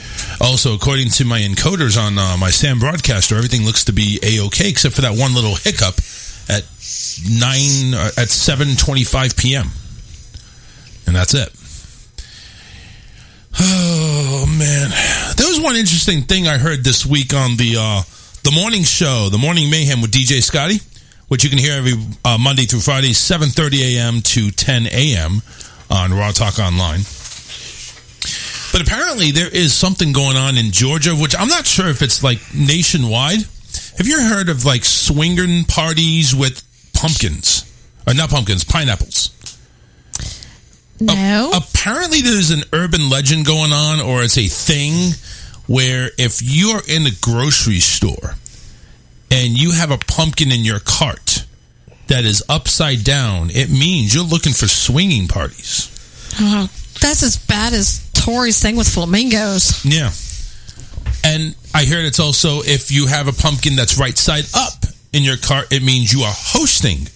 also according to my encoders on my Sam broadcaster, everything looks to be A-OK except for that one little hiccup at 7:25 p.m. And that's it. Oh man, there was one interesting thing I heard this week on the morning show, the Morning Mayhem with DJ Scotty, which you can hear every Monday through Friday, 7:30 a.m. to 10 a.m. on Raw Talk Online. But apparently there is something going on in Georgia, which I'm not sure if it's like nationwide. Have you ever heard of like swinging parties with pumpkins? Or not pumpkins, pineapples. No. Apparently there's an urban legend going on, or it's a thing where if you're in a grocery store and you have a pumpkin in your cart that is upside down, it means you're looking for swinging parties. Oh, that's as bad as Tori's thing with flamingos. Yeah. And I heard it's also if you have a pumpkin that's right side up in your cart, it means you are hosting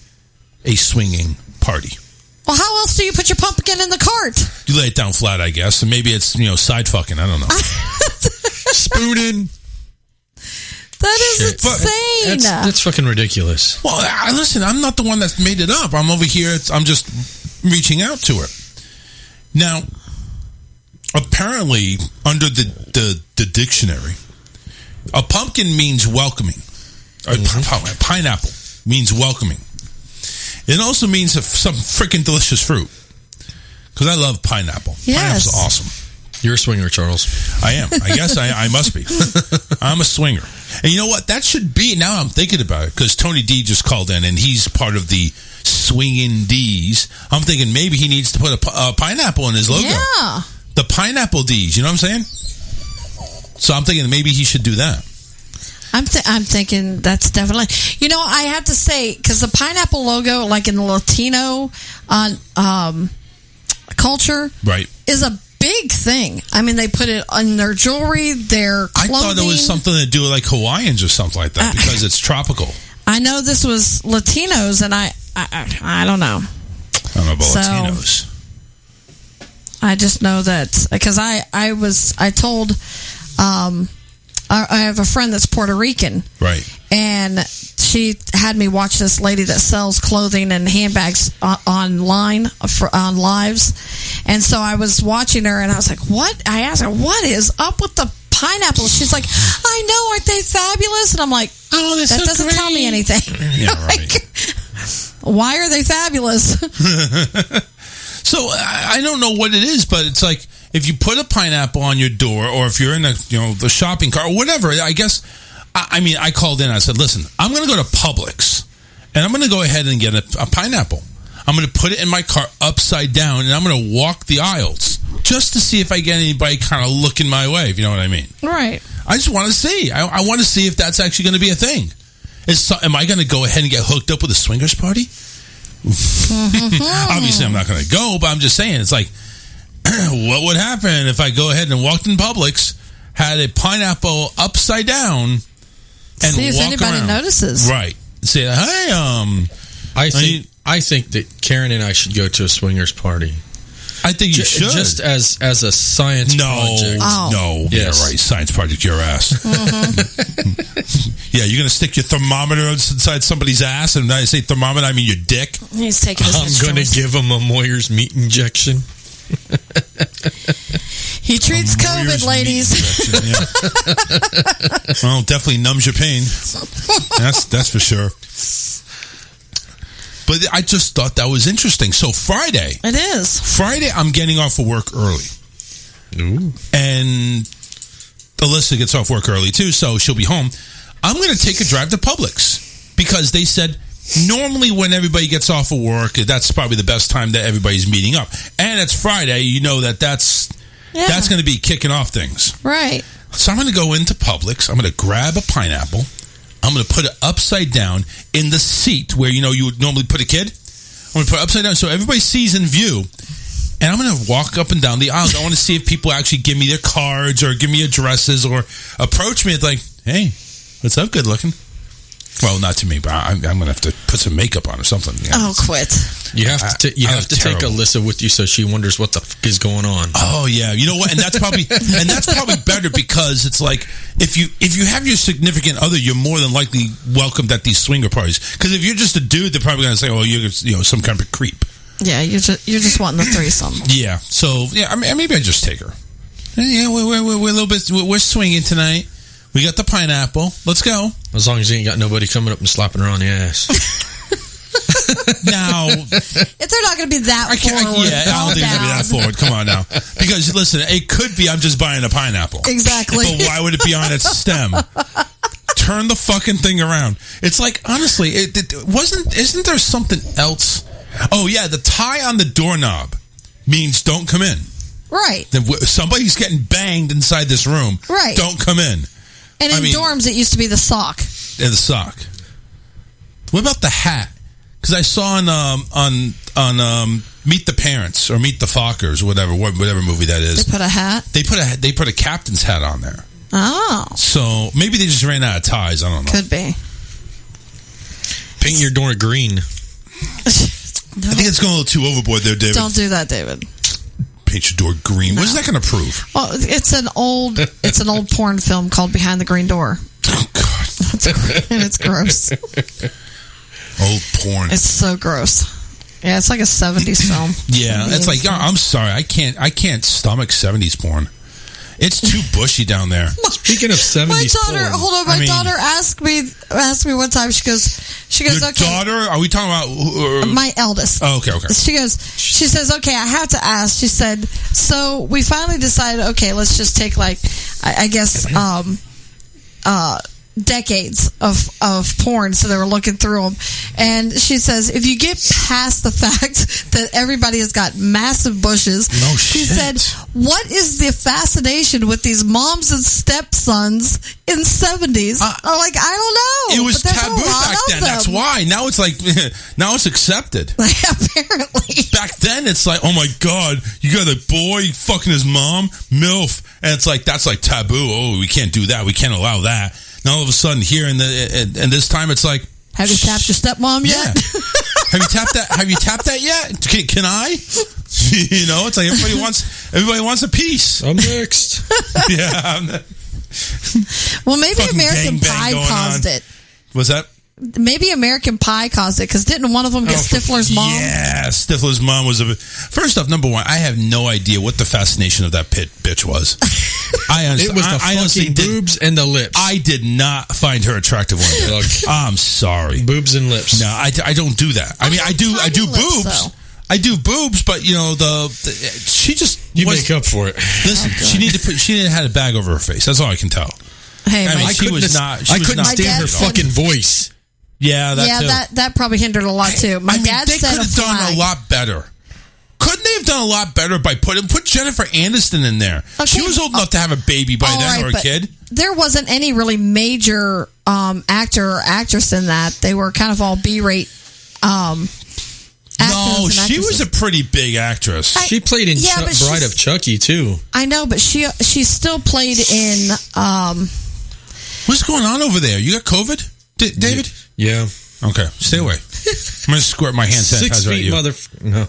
a swinging party. Well, how else do you put your pumpkin in the cart? You lay it down flat, I guess. And maybe it's, side fucking. I don't know. Spooning. That is insane. That's fucking ridiculous. Well, listen, I'm not the one that made it up. I'm over here. I'm just reaching out to her. Now, apparently, under the dictionary, a pumpkin means welcoming. A pineapple means welcoming. It also means some freaking delicious fruit. Because I love pineapple. Yes. Pineapple's awesome. You're a swinger, Charles. I am. I guess I must be. I'm a swinger. And you know what? That should be, now I'm thinking about it, because Tony D just called in, and he's part of the swinging D's. I'm thinking maybe he needs to put a pineapple in his logo. Yeah. The pineapple D's, you know what I'm saying? So I'm thinking maybe he should do that. I'm thinking that's definitely. I have to say, because the pineapple logo, like in the Latino culture, right, is a big big thing. I mean, they put it on their jewelry, their clothing. I thought it was something to do with like Hawaiians or something like that because it's tropical. I know this was Latinos, and I don't know. I don't know about Latinos. I just know that because I told I have a friend that's Puerto Rican, right? And she had me watch this lady that sells clothing and handbags online on lives, and so I was watching her, and I was like, "What?" I asked her, "What is up with the pineapples?" She's like, "I know, aren't they fabulous?" And I'm like, "Oh, that doesn't tell me anything." Yeah, right. Like, why are they fabulous? So I don't know what it is, but it's like if you put a pineapple on your door, or if you're in the shopping cart or whatever. I guess I called in. I said, "Listen, I'm going to go to Publix, and I'm going to go ahead and get a pineapple. I'm going to put it in my cart upside down, and I'm going to walk the aisles just to see if I get anybody kind of looking my way. If you know what I mean? Right. I just want to see. I want to see if that's actually going to be a thing. Am I going to go ahead and get hooked up with a swingers party? Obviously, I'm not going to go, but I'm just saying, it's like, what would happen if I go ahead and walked in Publix, had a pineapple upside down, and see if walk anybody around. Notices. Right. Say, hey, I think that Karen and I should go to a swingers party. I think you should. Just as a science project. No. Yes. Yeah, right. Science project, your ass. Yeah, you're going to stick your thermometer inside somebody's ass, and when I say thermometer, I mean your dick. He's taking his I'm going to give him a Moyer's meat injection. He treats COVID, ladies. Well, definitely numbs your pain. That's for sure. But I just thought that was interesting. So Friday. It is. Friday, I'm getting off of work early. Ooh. And Alyssa gets off work early too, so she'll be home. I'm going to take a drive to Publix because they said normally when everybody gets off of work, that's probably the best time that everybody's meeting up. And it's Friday, you know that's going to be kicking off things. Right. So I'm going to go into Publix. I'm going to grab a pineapple. I'm going to put it upside down in the seat where, you would normally put a kid. I'm going to put it upside down so everybody sees in view. And I'm going to walk up and down the aisles. I want to see if people actually give me their cards or give me addresses or approach me. It's like, hey, what's up, good looking? Well, not to me, but I'm going to have to put some makeup on or something. Oh, quit. You have to take Alyssa with you so she wonders what the fuck is going on. Oh yeah, you know what? And that's probably better because it's like if you have your significant other, you're more than likely welcomed at these swinger parties. Because if you're just a dude, they're probably going to say, "Oh, you're some kind of creep." Yeah, you're just wanting the threesome. Yeah. So yeah, maybe I just take her. Yeah, we're a little bit. We're swinging tonight. We got the pineapple. Let's go. As long as you ain't got nobody coming up and slapping her on the ass. Now, if they're not going to be that forward. I don't think it's going to be that forward. Come on now. Because, listen, it could be I'm just buying a pineapple. Exactly. But why would it be on its stem? Turn the fucking thing around. It's like, honestly, isn't there something else? Oh, yeah, the tie on the doorknob means don't come in. Right. Somebody's getting banged inside this room. Right. Don't come in. And in dorms, it used to be the sock. Yeah, the sock. What about the hat? Because I saw on Meet the Parents or Meet the Fockers, whatever movie that is. They put a hat. They put a captain's hat on there. Oh. So maybe they just ran out of ties. I don't know. Could be. Paint your door green. No. I think it's going a little too overboard there, David. Don't do that, David. Paint your door green. No. What is that going to prove? Well, it's an old porn film called Behind the Green Door. Oh God, and it's gross. Old porn. It's so gross. Yeah, it's like a 70s film. Yeah, it's like I'm sorry, I can't stomach 70s porn. It's too bushy down there. Speaking of 70s porn. My daughter asked me one time, she goes, your okay. daughter? Are we talking about my eldest? Oh, okay. She says, okay, I have to ask. She said, so we finally decided, okay, let's just take I guess decades of porn, so they were looking through them. And she says, if you get past the fact that everybody has got massive bushes, she said, what is the fascination with these moms and stepsons in 70s? I'm like, I don't know. It was but there's a taboo lot back of then. them. That's why. Now it's like, now it's accepted. Apparently. Back then, it's like, oh my God, you got a boy fucking his mom, MILF. And it's like, that's like taboo. Oh, we can't do that. We can't allow that. Now all of a sudden here and this time it's like, have you tapped your stepmom yet? Have you tapped that yet? Can I? You know, it's like everybody wants a piece. I'm next. Yeah. Well, maybe Fucking American gangbang Pie going caused on. it. What's that? Maybe American Pie caused it, because didn't one of them get Stifler's mom? Yeah, Stifler's mom was first off, number one, I have no idea what the fascination of that bitch was. It was the fucking boobs and the lips. I did not find her attractive one bit. I'm sorry. Boobs and lips. No, I don't do that. I mean, I do boobs. Though. I do boobs, but you know she just make up for it. Listen, she didn't have a bag over her face. That's all I can tell. Hey, I mean, I couldn't stand her fucking voice. Yeah, that probably hindered a lot too. My dad they said could have done a lot better. Couldn't they have done a lot better by put Jennifer Aniston in there? Okay. She was old enough to have a baby by then, or a kid. There wasn't any really major actor or actress in that. They were kind of all B-rate. No, she was a pretty big actress. She played in Bride of Chucky too. I know, but she still played in. What's going on over there? You got COVID, David? Yeah. Okay, stay away. I'm gonna squirt my hand sanitizer 6 at feet, you. No.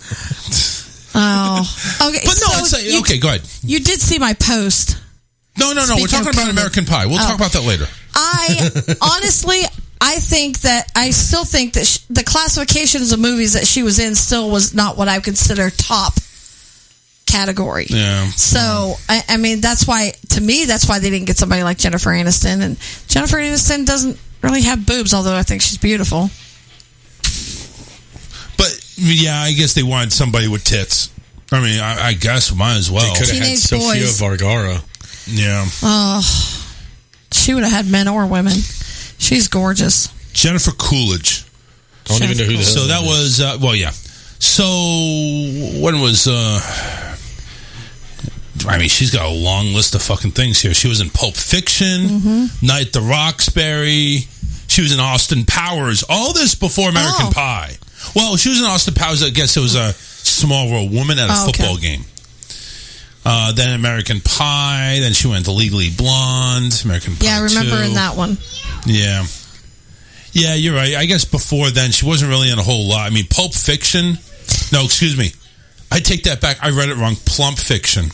Oh, okay. But no, it's like, okay. Go ahead. You did see my post. No. We're talking about American Pie. We'll talk about that later. I honestly, I still think that the classifications of movies that she was in still was not what I consider top category. Yeah. So I mean, that's why they didn't get somebody like Jennifer Aniston, and Jennifer Aniston doesn't really have boobs, although I think she's beautiful. But yeah, I guess they wanted somebody with tits. I mean, I guess might as well. They could have had Sofia Vergara. Yeah. She would have had men or women. She's gorgeous. Jennifer Coolidge. I don't even know who that is. So that was yeah. So when was I mean, she's got a long list of fucking things here. She was in Pulp Fiction, Night at the Roxbury. She was in Austin Powers. All this before American Pie. Well, she was in Austin Powers. I guess it was a small role woman at a football game. Then American Pie. Then she went to Legally Blonde. American Pie. Yeah, I remember in that one. Yeah. Yeah, you're right. I guess before then, she wasn't really in a whole lot. I mean, Pulp Fiction. No, excuse me. I take that back. I read it wrong. Plump Fiction.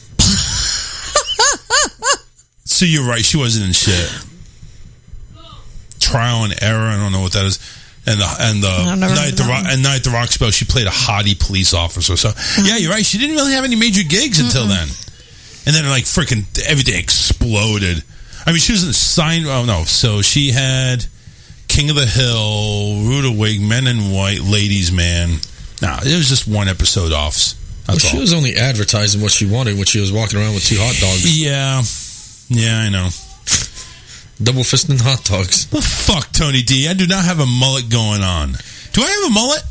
So you're right. She wasn't in shit. Trial and Error. I don't know what that is. And the Night at the Roxbury, she played a hottie police officer. So yeah, you're right. She didn't really have any major gigs until then. And then like freaking everything exploded. I mean, she was in Sign. Oh no. So she had King of the Hill, Rude Awakening, Men in White, Ladies Man. No, it was just one episode off. She was only advertising what she wanted when she was walking around with 2 hot dogs. Yeah, I know. Double fisting hot dogs. Well, fuck, Tony D. I do not have a mullet going on. Do I have a mullet?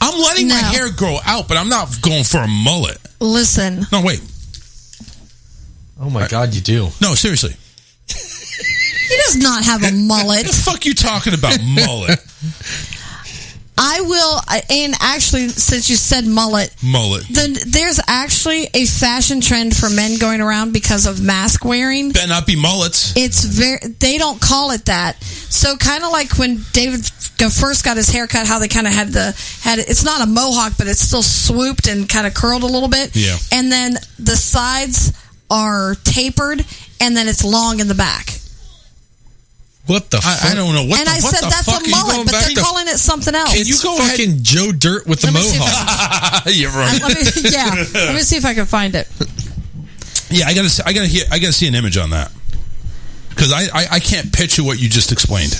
I'm letting my hair grow out, but I'm not going for a mullet. Listen. No, wait. Oh my God, you do. No, seriously. He does not have a mullet. What the fuck you talking about, mullet? I will, and actually, since you said mullet, then there's actually a fashion trend for men going around because of mask wearing. Better not be mullets. They don't call it that. So kind of like when David first got his haircut, how they kind of had it's not a mohawk, but it's still swooped and kind of curled a little bit. Yeah. And then the sides are tapered, and then it's long in the back. What the fuck? I don't know. What and the, I what said the that's fuck a mullet, but they're calling it something else. Can you go fucking Joe Dirt with the mohawk? You're right. Let me see if I can find it. Yeah, I gotta see an image on that, because I can't picture what you just explained.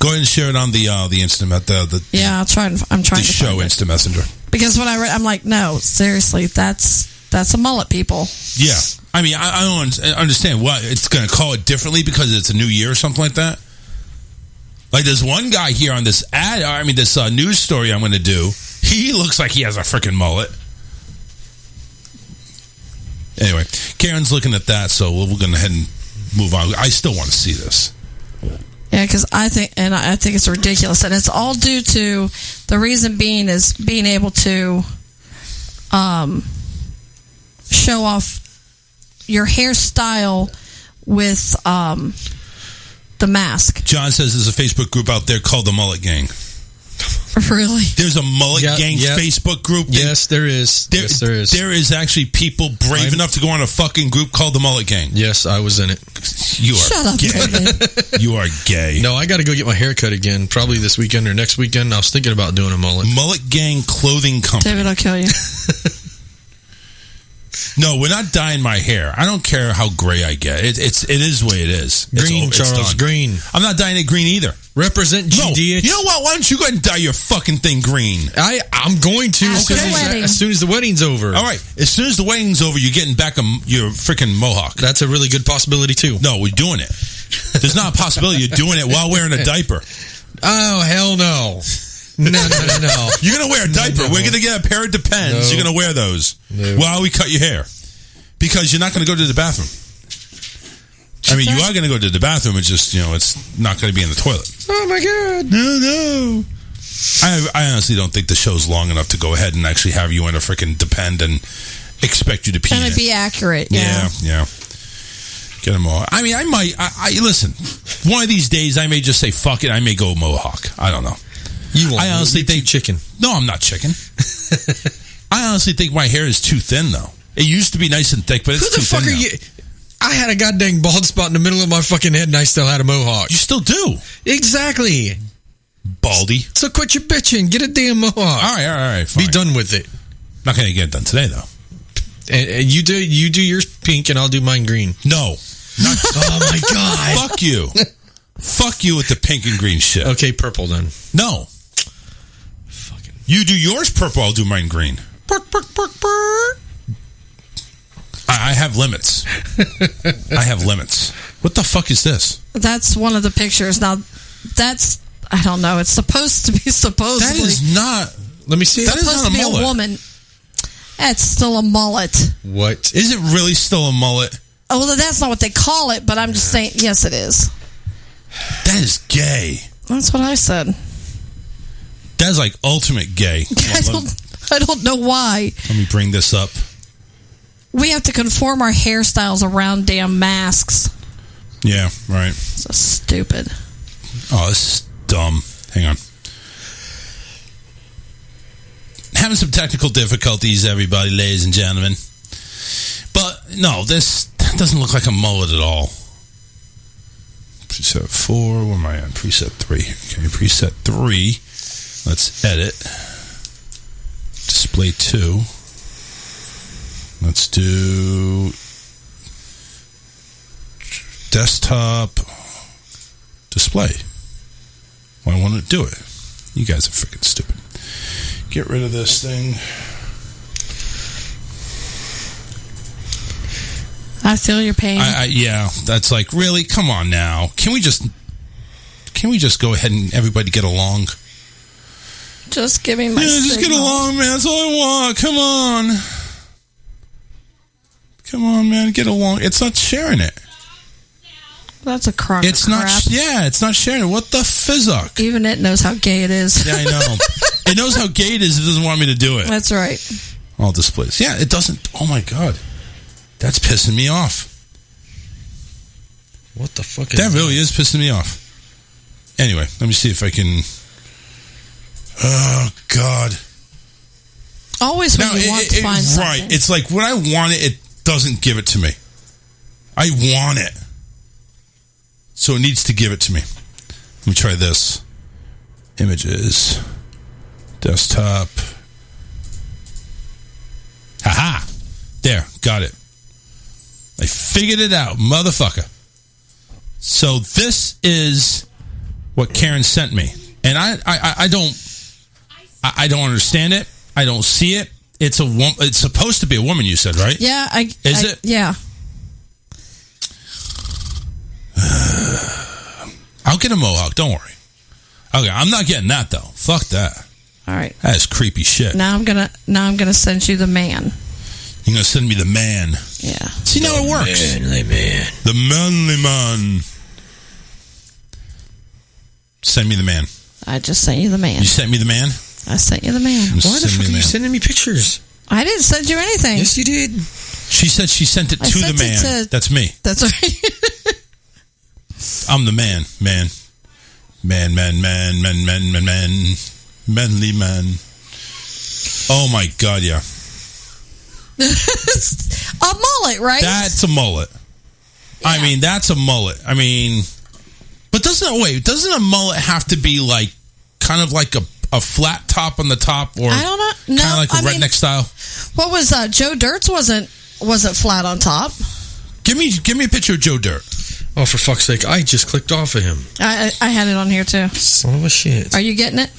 Go ahead and share it on the Instant yeah, I'll try. I'm trying to show Instant Messenger, because when I read, I'm like, no, seriously, that's a mullet, people. Yeah. I mean, I don't understand what it's going to call it differently because it's a new year or something like that. Like, there's one guy here on this this news story I'm going to do. He looks like he has a freaking mullet. Anyway, Karen's looking at that, so we're going to go ahead and move on. I still want to see this. Yeah, because I think it's ridiculous, and it's all due to the reason being is being able to show off your hairstyle with the mask. John says there's a Facebook group out there called the Mullet Gang. Really? There's a Mullet Gang Facebook group. Yes, there is. Yes, there is. There is actually people brave enough to go on a fucking group called the Mullet Gang. Yes, I was in it. You are Shut up, gay. David. You are gay. No, I got to go get my hair cut again, probably this weekend or next weekend. I was thinking about doing a mullet. Mullet Gang Clothing Company. David, I'll kill you. No, we're not dyeing my hair. I don't care how gray I get. It is what it is. Green, Charles, green. I'm not dyeing it green either. Represent GDH. You know what? Why don't you go ahead and dye your fucking thing green? I'm going to as soon as the wedding's over. All right. As soon as the wedding's over, you're getting back your freaking mohawk. That's a really good possibility, too. No, we're doing it. There's not a possibility you're doing it while wearing a diaper. Oh, hell no. No. You're going to wear a diaper. No. We're going to get a pair of Depends. No. You're going to wear those while we cut your hair. Because you're not going to go to the bathroom. I mean, you are going to go to the bathroom. It's just, it's not going to be in the toilet. Oh, my God. No. I honestly don't think the show's long enough to go ahead and actually have you in a freaking Depend and expect you to pee in it. Be accurate. Yeah. Get them all. I mean, I might. Listen, one of these days, I may just say, fuck it. I may go mohawk. I don't know. You won't. I honestly think chicken. No, I'm not chicken. I honestly think my hair is too thin, though. It used to be nice and thick, but it's too thin now. Who the fuck are you? I had a goddamn bald spot in the middle of my fucking head, and I still had a mohawk. You still do? Exactly. Baldy. So quit your bitching. Get a damn mohawk. All right. Fine. Be done with it. Not going to get it done today, though. And you do yours pink, and I'll do mine green. No. Oh, my God. Fuck you. Fuck you with the pink and green shit. Okay, purple then. No. Fucking. You do yours purple, I'll do mine green. Bark. I have limits. What the fuck is this? That's one of the pictures. Now, that's, I don't know. It's supposed to be supposedly. That is not. Let me see. It's supposed to be a woman. That's still a mullet. What? Is it really still a mullet? Oh, well, that's not what they call it, but I'm just saying, yes, it is. That is gay. That's what I said. That is like ultimate gay. I don't know why. Let me bring this up. We have to conform our hairstyles around damn masks. Yeah, right. So stupid. Oh, this is dumb. Hang on. Having some technical difficulties, everybody, ladies and gentlemen. But, no, this doesn't look like a mullet at all. Preset 4, where am I on? Preset 3. Okay, preset 3. Let's edit. Display 2. Let's do desktop display. Why won't it do it? You guys are freaking stupid. Get rid of this thing. I feel your pain. Yeah, that's like, really? Come on now. Can we just go ahead and everybody get along? Just give me my just get along, man. That's all I want. Come on. Come on, man. Get along. It's not sharing it. That's a crock it's of crap. It's not sharing it. What the fizzuck? Even it knows how gay it is. Yeah, I know. It knows how gay it is. It doesn't want me to do it. That's right. All displays. Yeah, it doesn't. Oh, my God. That's pissing me off. What the fuck is that? That really is pissing me off. Anyway, let me see if I can... Oh, God. Always when you want to find something. Right. It's like when I want it, it doesn't give it to me. I want it. So it needs to give it to me. Let me try this. Images. Desktop. Haha. There. Got it. I figured it out, motherfucker. So this is what Karen sent me. And I don't understand it. I don't see it. It's supposed to be a woman, you said, right? Yeah. Is it? Yeah. I'll get a mohawk. Don't worry. Okay, I'm not getting that though. Fuck that. All right. That is creepy shit. Now I'm gonna send you the man. You're gonna send me the man. Yeah. See, now it works. Manly man. The manly man. Send me the man. I just sent you the man. You sent me the man? I sent you the man. Why the fuck are you sending me pictures? I didn't send you anything. Yes, you did. She said she sent it to the man. That's me. That's right. I'm the man. Man. Man. Manly man. Oh my God, yeah. A mullet, right? That's a mullet. Yeah. I mean, that's a mullet. I mean, but doesn't a mullet have to be like kind of like a flat top on the top, or I don't know. No, kind of like a redneck style? What was Joe Dirt's wasn't flat on top. Give me a picture of Joe Dirt. Oh, for fuck's sake! I just clicked off of him. I had it on here too. Son of a shit. Are you getting it?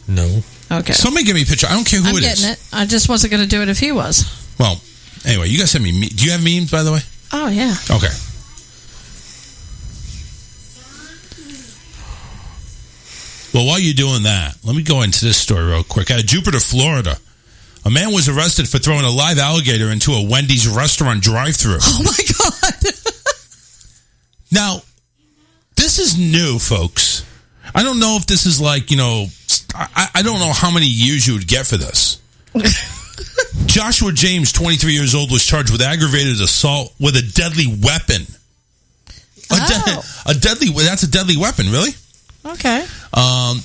No. Okay. Somebody give me a picture. I don't care who I'm it is. getting it. I just wasn't going to do it if he was. Well, anyway, you guys send me. Do you have memes, by the way? Oh yeah. Okay. Well, while you're doing that, let me go into this story real quick. Out of Jupiter, Florida, a man was arrested for throwing a live alligator into a Wendy's restaurant drive-thru. Oh my God. Now, this is new, folks. I don't know if this is like, I don't know how many years you would get for this. Joshua James, 23 years old, was charged with aggravated assault with a deadly weapon. That's a deadly weapon, really? Okay.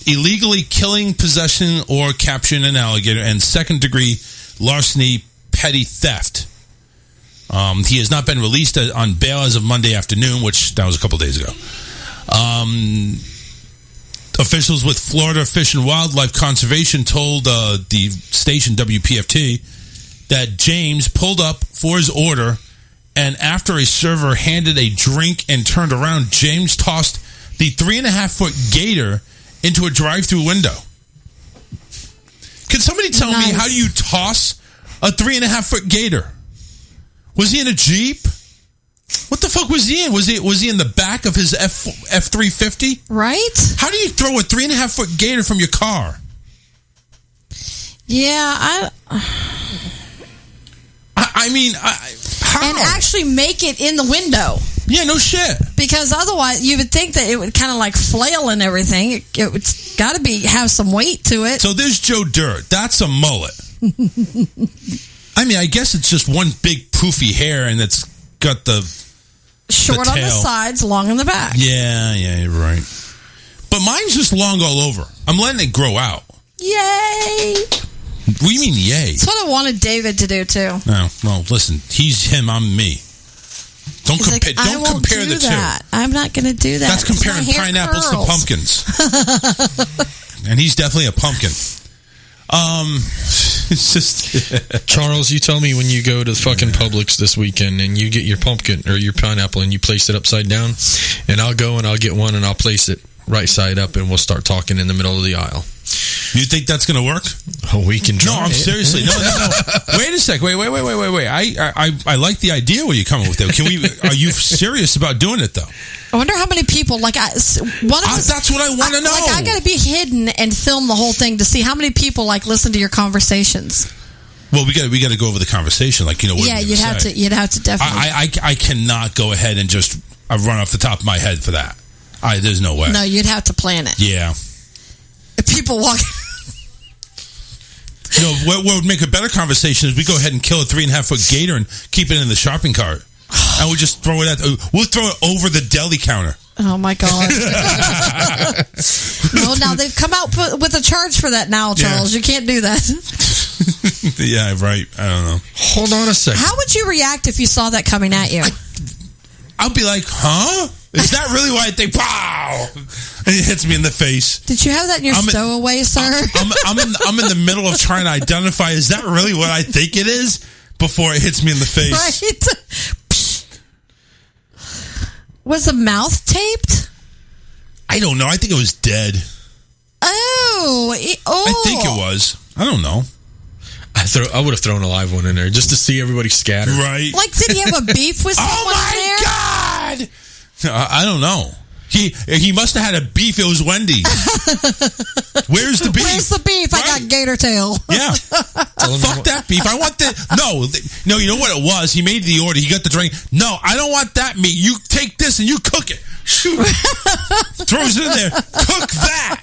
Illegally killing, possession, or capturing an alligator, and second-degree larceny, petty theft. He has not been released on bail as of Monday afternoon, which that was a couple days ago. Officials with Florida Fish and Wildlife Conservation told the station WPFT that James pulled up for his order, and after a server handed a drink and turned around, James tossed the 3.5-foot gator into a drive-thru window. Can somebody tell me, how do you toss a 3.5-foot gator? Was he in a Jeep? What the fuck was he in? Was he in the back of his F-350? Right? How do you throw a 3.5-foot gator from your car? Yeah, I mean, how? And actually make it in the window. Yeah, no shit. Because otherwise, you would think that it would kind of like flail and everything. It would got to have some weight to it. So there's Joe Dirt. That's a mullet. I mean, I guess it's just one big poofy hair, and it's got the short on the sides, long in the back. Yeah, you're right. But mine's just long all over. I'm letting it grow out. Yay! What do you mean, yay? That's what I wanted David to do too. No, well, listen, he's him, I'm me. Don't compare. Like, don't compare the that. two. I'm not going to do that. That's comparing pineapples to pumpkins. And he's definitely a pumpkin. It's just Charles, you tell me when you go to fucking Publix this weekend and you get your pumpkin or your pineapple and you place it upside down, and I'll go and I'll get one and I'll place it right side up and we'll start talking in the middle of the aisle. You think that's going to work? Oh, we can try. No, I'm seriously. No. Wait a sec. Wait. I like the idea where you're coming with that. Are you serious about doing it though? I wonder how many people that's what I want to know. I got to be hidden and film the whole thing to see how many people listen to your conversations. Well, we got to go over the conversation, what yeah, you'd have to definitely. I cannot go ahead and just run off the top of my head for that. There's no way. No, you'd have to plan it. Yeah. If people walk. What would make a better conversation is we go ahead and kill a 3.5-foot gator and keep it in the shopping cart, and we just throw it we'll throw it over the deli counter. Oh my God! No, now they've come out with a charge for that now, Charles. Yeah. You can't do that. Yeah, right. I don't know. Hold on a second. How would you react if you saw that coming at you? I'll be like, huh? Is that really why I think, pow? And it hits me in the face. Did you have that in your stowaway, sir? I'm in the middle of trying to identify, is that really what I think it is? Before it hits me in the face. Right. Was the mouth taped? I don't know. I think it was dead. Oh. I think it was. I don't know. I would have thrown a live one in there just to see everybody scatter. Right. Like, did he have a beef with someone there? Oh, my God! I don't know. He must have had a beef. It was Wendy's. Where's the beef? Where's the beef? I got gator tail. Yeah. Fuck that beef. I want that. No, you know what it was? He made the order. He got the drink. No, I don't want that meat. You take this and you cook it. Shoot. Throws it in there. Cook that.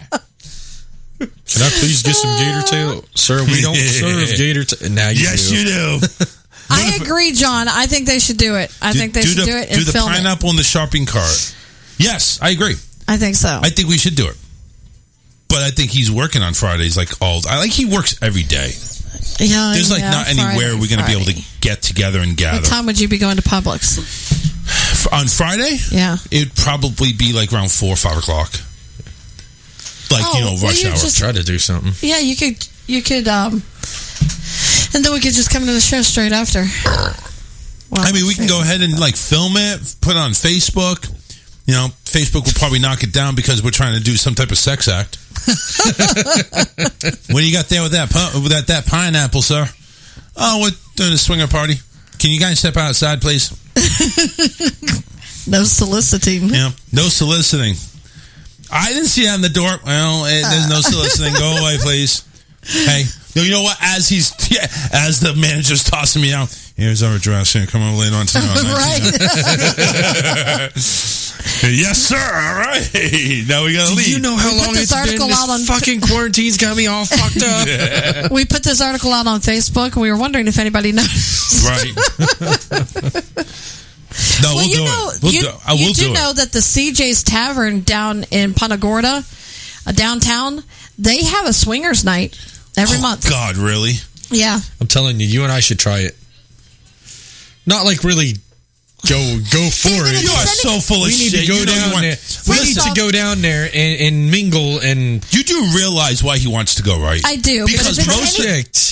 Can I please get some gator tail? Sir, we don't serve gator tail. Now you do. You do. I agree, John. I think they should do it. I think they should do it and do the film pineapple in the shopping cart. Yes, I agree. I think so. I think we should do it. But I think he's working on Fridays he works every day. Yeah, There's not anywhere we're going to be able to get together and gather. What time would you be going to Publix? On Friday? Yeah. It'd probably be like around 4 or 5 o'clock. Rush hour. Try to do something. Yeah, you could, and then we could just come to the show straight after. Well, we can go ahead and film it, put it on Facebook. Facebook will probably knock it down because we're trying to do some type of sex act. What do you got there with that pineapple, sir? Oh, we're doing a swinger party. Can you guys step outside, please? No soliciting. Yeah, no soliciting. I didn't see that in the door. Well, there's no soliciting. Go away, please. Hey, you know what? As the manager's tossing me out, here's our address. Here, come over later on tonight. Right. Yes, sir. All right. Now we gotta leave. Do you know how long it's been? This fucking quarantine's got me all fucked up. Yeah. We put this article out on Facebook, and we were wondering if anybody knows. Right. No, we'll do it. You do know that the CJ's Tavern down in Punta Gorda, downtown, they have a swingers night every month. God, really? Yeah. I'm telling you, you and I should try it. Not really go for it. You are so full of shit. We need to go down there. We need to go down there and mingle. And you do realize why he wants to go, right? I do. Because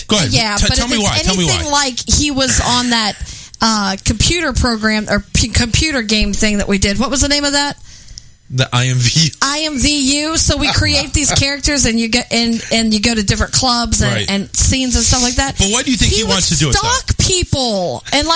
Go ahead. Yeah, but tell me why. Tell me why. Like he was on that computer program or computer game thing that we did. What was the name of that? The IMVU. So we create these characters, and you get and you go to different clubs and scenes and stuff like that. But why do you think he wants to do it? Stalk people and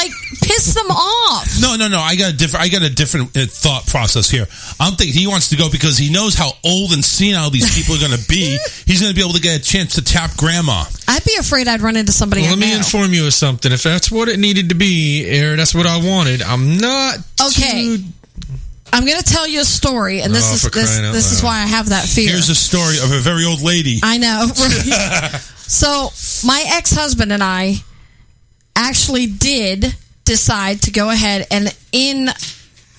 piss them off. No. I got a different thought process here. I'm thinking he wants to go because he knows how old and senile these people are going to be. He's going to be able to get a chance to tap grandma. I'd be afraid I'd run into somebody. Let me inform you of something. If that's what it needed to be, or that's what I wanted, I'm not okay. I'm going to tell you a story, and this is why I have that fear. Here's a story of a very old lady. I know. So my ex-husband and I actually did decide to go ahead, and in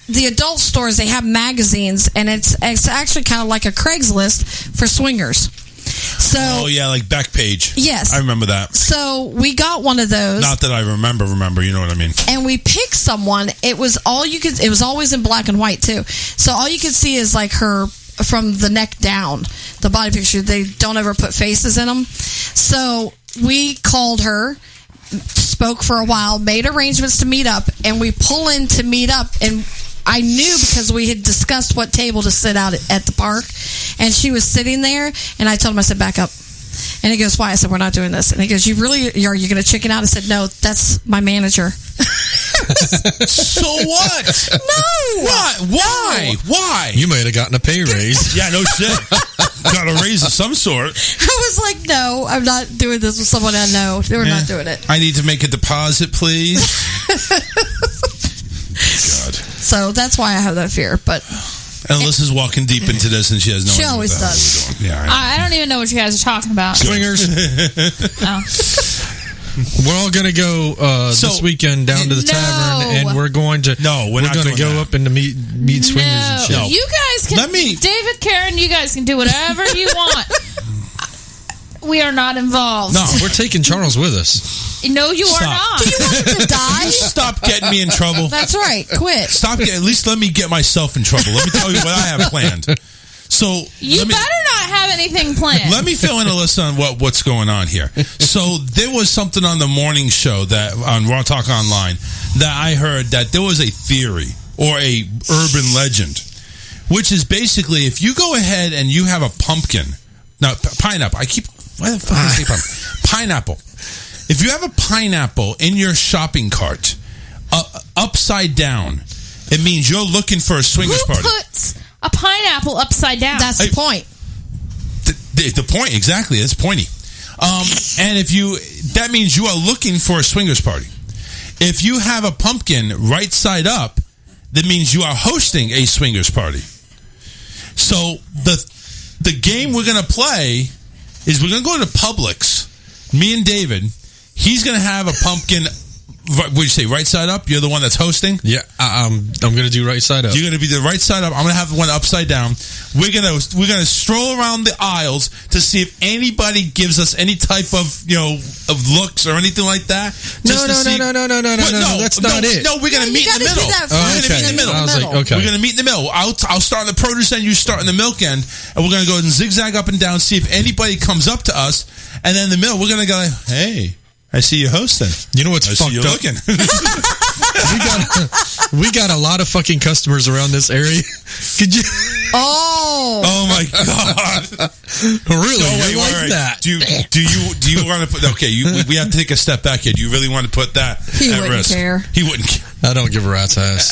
the adult stores they have magazines, and it's actually kind of like a Craigslist for swingers. So, like Backpage. Yes, I remember that. So we got one of those. Not that I remember. You know what I mean. And we picked someone. It was It was always in black and white too. So all you could see is her from the neck down, the body picture. They don't ever put faces in them. So we called her, spoke for a while, made arrangements to meet up, and we pull in to meet up. And I knew because we had discussed what table to sit out at the park, and she was sitting there, and I told him, I said, back up. And he goes, why? I said, we're not doing this. And he goes, are you going to chicken out? I said, no, that's my manager. So what? No. What? Why? No. Why? You might have gotten a pay raise. Yeah, no shit. Got a raise of some sort. I was like, no, I'm not doing this with someone I know. We're not doing it. I need to make a deposit, please. God. So that's why I have that fear. But Alyssa's walking deep into this, and she has no idea. She always does. Yeah, I don't even know what you guys are talking about. Swingers. No. We're all going to go this weekend down to the tavern, and we're going to. No, we're not going to go up and meet swingers and shit. No. You guys can. David, Karen, you guys can do whatever you want. We are not involved. No, we're taking Charles with us. No, you are not. Do you want him to die? Stop getting me in trouble. That's right. Quit. At least let me get myself in trouble. Let me tell you what I have planned. So you better not have anything planned. Let me fill in, Alyssa, on what's going on here. So there was something on the morning show that on Raw Talk Online that I heard that there was a theory or a urban legend, which is basically if you go ahead and you have a pumpkin, now pineapple. Why the fuck did I say pumpkin? Pineapple. If you have a pineapple in your shopping cart, upside down, it means you're looking for a swingers party. Who puts a pineapple upside down. That's the point. The point, exactly. It's pointy. And that means you are looking for a swingers party. If you have a pumpkin right side up, that means you are hosting a swingers party. So the game we're going to play is we're going to go to Publix. Me and David. He's going to have a pumpkin. What do you say? Right side up? You're the one that's hosting? Yeah, I'm going to do right side up. You're going to be the right side up. I'm going to have the one upside down. We're going to stroll around the aisles to see if anybody gives us any type of of looks or anything like that. No. That's not it. No, we're going to meet in the middle. We're going to meet in the middle. I was like, okay. We're going to meet in the middle. I'll start in the produce end. You start in the milk end, and we're going to go and zigzag up and down. See if anybody comes up to us, and then in the middle we're going to go, hey. I see you hosting. You know what's fucked up? Looking. we got a lot of fucking customers around this area. Could you? Oh my god! Really? No, wait, that? Do you want to put? Okay, we have to take a step back here. Do you really want to put that He at wouldn't risk? care. He wouldn't care. I don't give a rat's ass.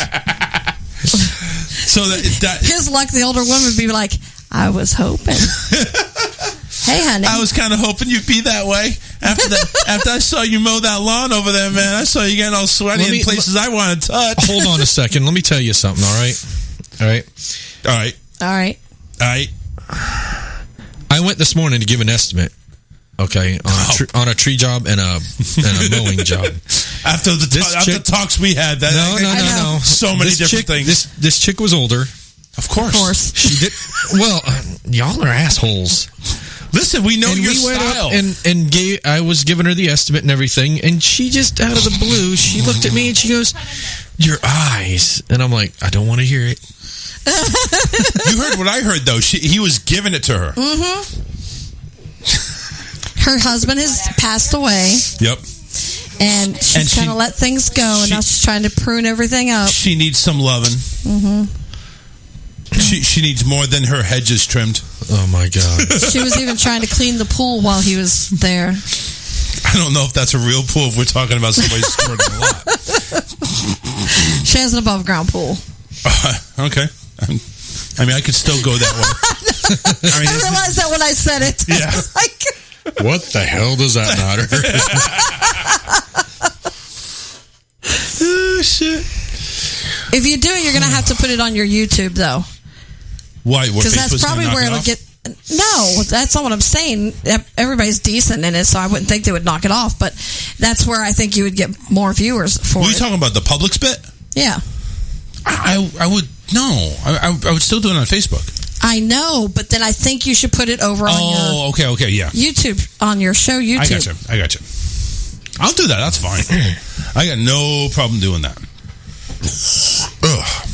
So that his luck, the older woman would be like, I was hoping. Hey, honey. I was kind of hoping you'd be that way. After I saw you mow that lawn over there, man, I saw you getting all sweaty in places I want to touch. Hold on a second. Let me tell you something, all right? I went this morning to give an estimate, okay, on a tree job and a mowing job. After the talks we had, no. So many different things. This chick was older. Of course. She did. Well, y'all are assholes. Listen, we know your style. And I was giving her the estimate and everything, and she just, out of the blue, she looked at me and she goes, your eyes. And I'm like, I don't want to hear it. You heard what I heard, though. He was giving it to her. Mm-hmm. Her husband has passed away. Yep. And she's kind of let things go, and now she's trying to prune everything up. She needs some loving. Mm-hmm. She needs more than her hedges trimmed. Oh my god! She was even trying to clean the pool while he was there. I don't know if that's a real pool. If we're talking about somebody stored in a lot. She has an above ground pool. Okay. I mean, I could still go that way. I realized that when I said it. Yeah. I was like, what the hell does that matter? Oh shit! If you do it, you're going to have to put it on your YouTube, though. Why? Because that's probably where it'll get. No, that's not what I'm saying. Everybody's decent in it, so I wouldn't think they would knock it off. But that's where I think you would get more viewers for Were you it. talking about the Publix bit? Yeah. I would no. I would still do it on Facebook. I know, but then I think you should put it over on your okay, yeah. YouTube, on your show YouTube. I got you. I'll do that. That's fine. I got no problem doing that. Ugh.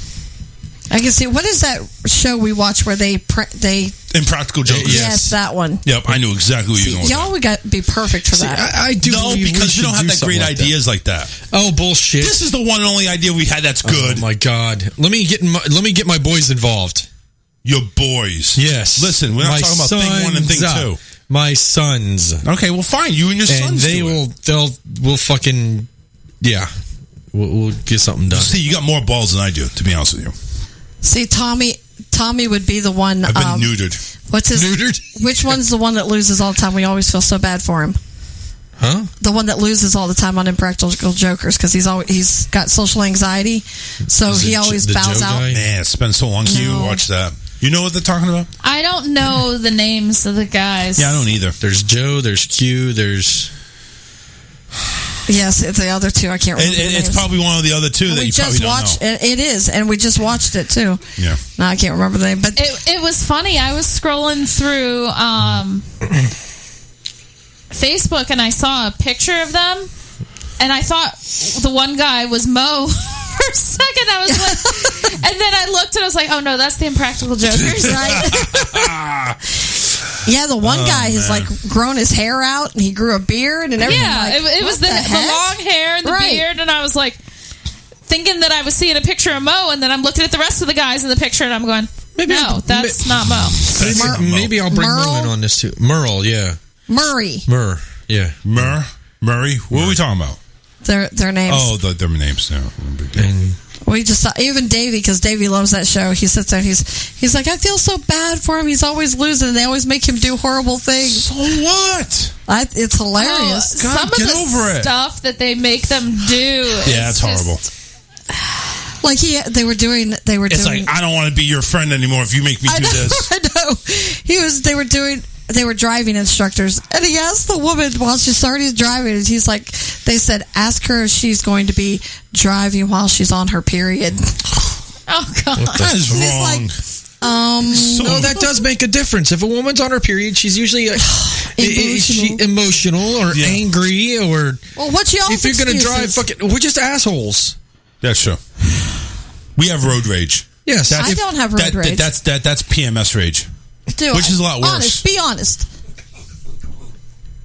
I can see. What is that show we watch where they Impractical Jokers? Yes, that one. Yep, I knew exactly what you were going with. Y'all would be perfect for that. I do. No, because we don't have that great ideas like that. Oh, bullshit! This is the one and only idea we had that's good. Oh my god! Let me get my boys involved. Your boys? Yes. Listen, we're not talking about thing one and thing two. My sons. Okay, well, fine. You and your sons. And we'll fucking We'll get something done. See, you got more balls than I do, to be honest with you. See, Tommy would be the one. I've been neutered. What's his? Neutered? Which one's the one that loses all the time? We always feel so bad for him. Huh? The one that loses all the time on Impractical Jokers because he's got social anxiety, so he always bows out. Man, it's been so long since you watched that. You know what they're talking about? I don't know the names of the guys. Yeah, I don't either. There's Joe, there's Q, there's... Yes, it's the other two. I can't remember. It's probably one of the other two that you probably don't know. It is, and we just watched it too. Yeah. No, I can't remember the name, but it was funny. I was scrolling through Facebook and I saw a picture of them, and I thought the one guy was Mo. For a second, I was like, and then I looked and I was like, oh no, that's the Impractical Jokers, right? Yeah, the one guy has like grown his hair out and he grew a beard and everything. Yeah, it was the long hair and the beard, and I was like thinking that I was seeing a picture of Mo, and then I'm looking at the rest of the guys in the picture and I'm going, no, that's not Mo. Maybe I'll bring Merle in on this too. Merle, yeah. Murray. Yeah. Murray? What are we talking about? Their names. Oh, their names. No, and We just saw, even Davey, because Davey loves that show. He sits there and he's like, I feel so bad for him. He's always losing. They always make him do horrible things. So what? It's hilarious. Some of the stuff that they make them do. Yeah, it's horrible. Like they were doing. It's like, I don't want to be your friend anymore if you make me do this. I know. They were driving instructors, and he asked the woman while she started driving, and he's like, they said, ask her if she's going to be driving while she's on her period. Oh, God. That is wrong. No, that does make a difference. If a woman's on her period, she's usually emotional or angry, or what's y'all's if you're going to drive, we're just assholes. That's true. We have road rage. Yes, I don't have road rage. That's PMS rage, which is a lot worse. Be honest.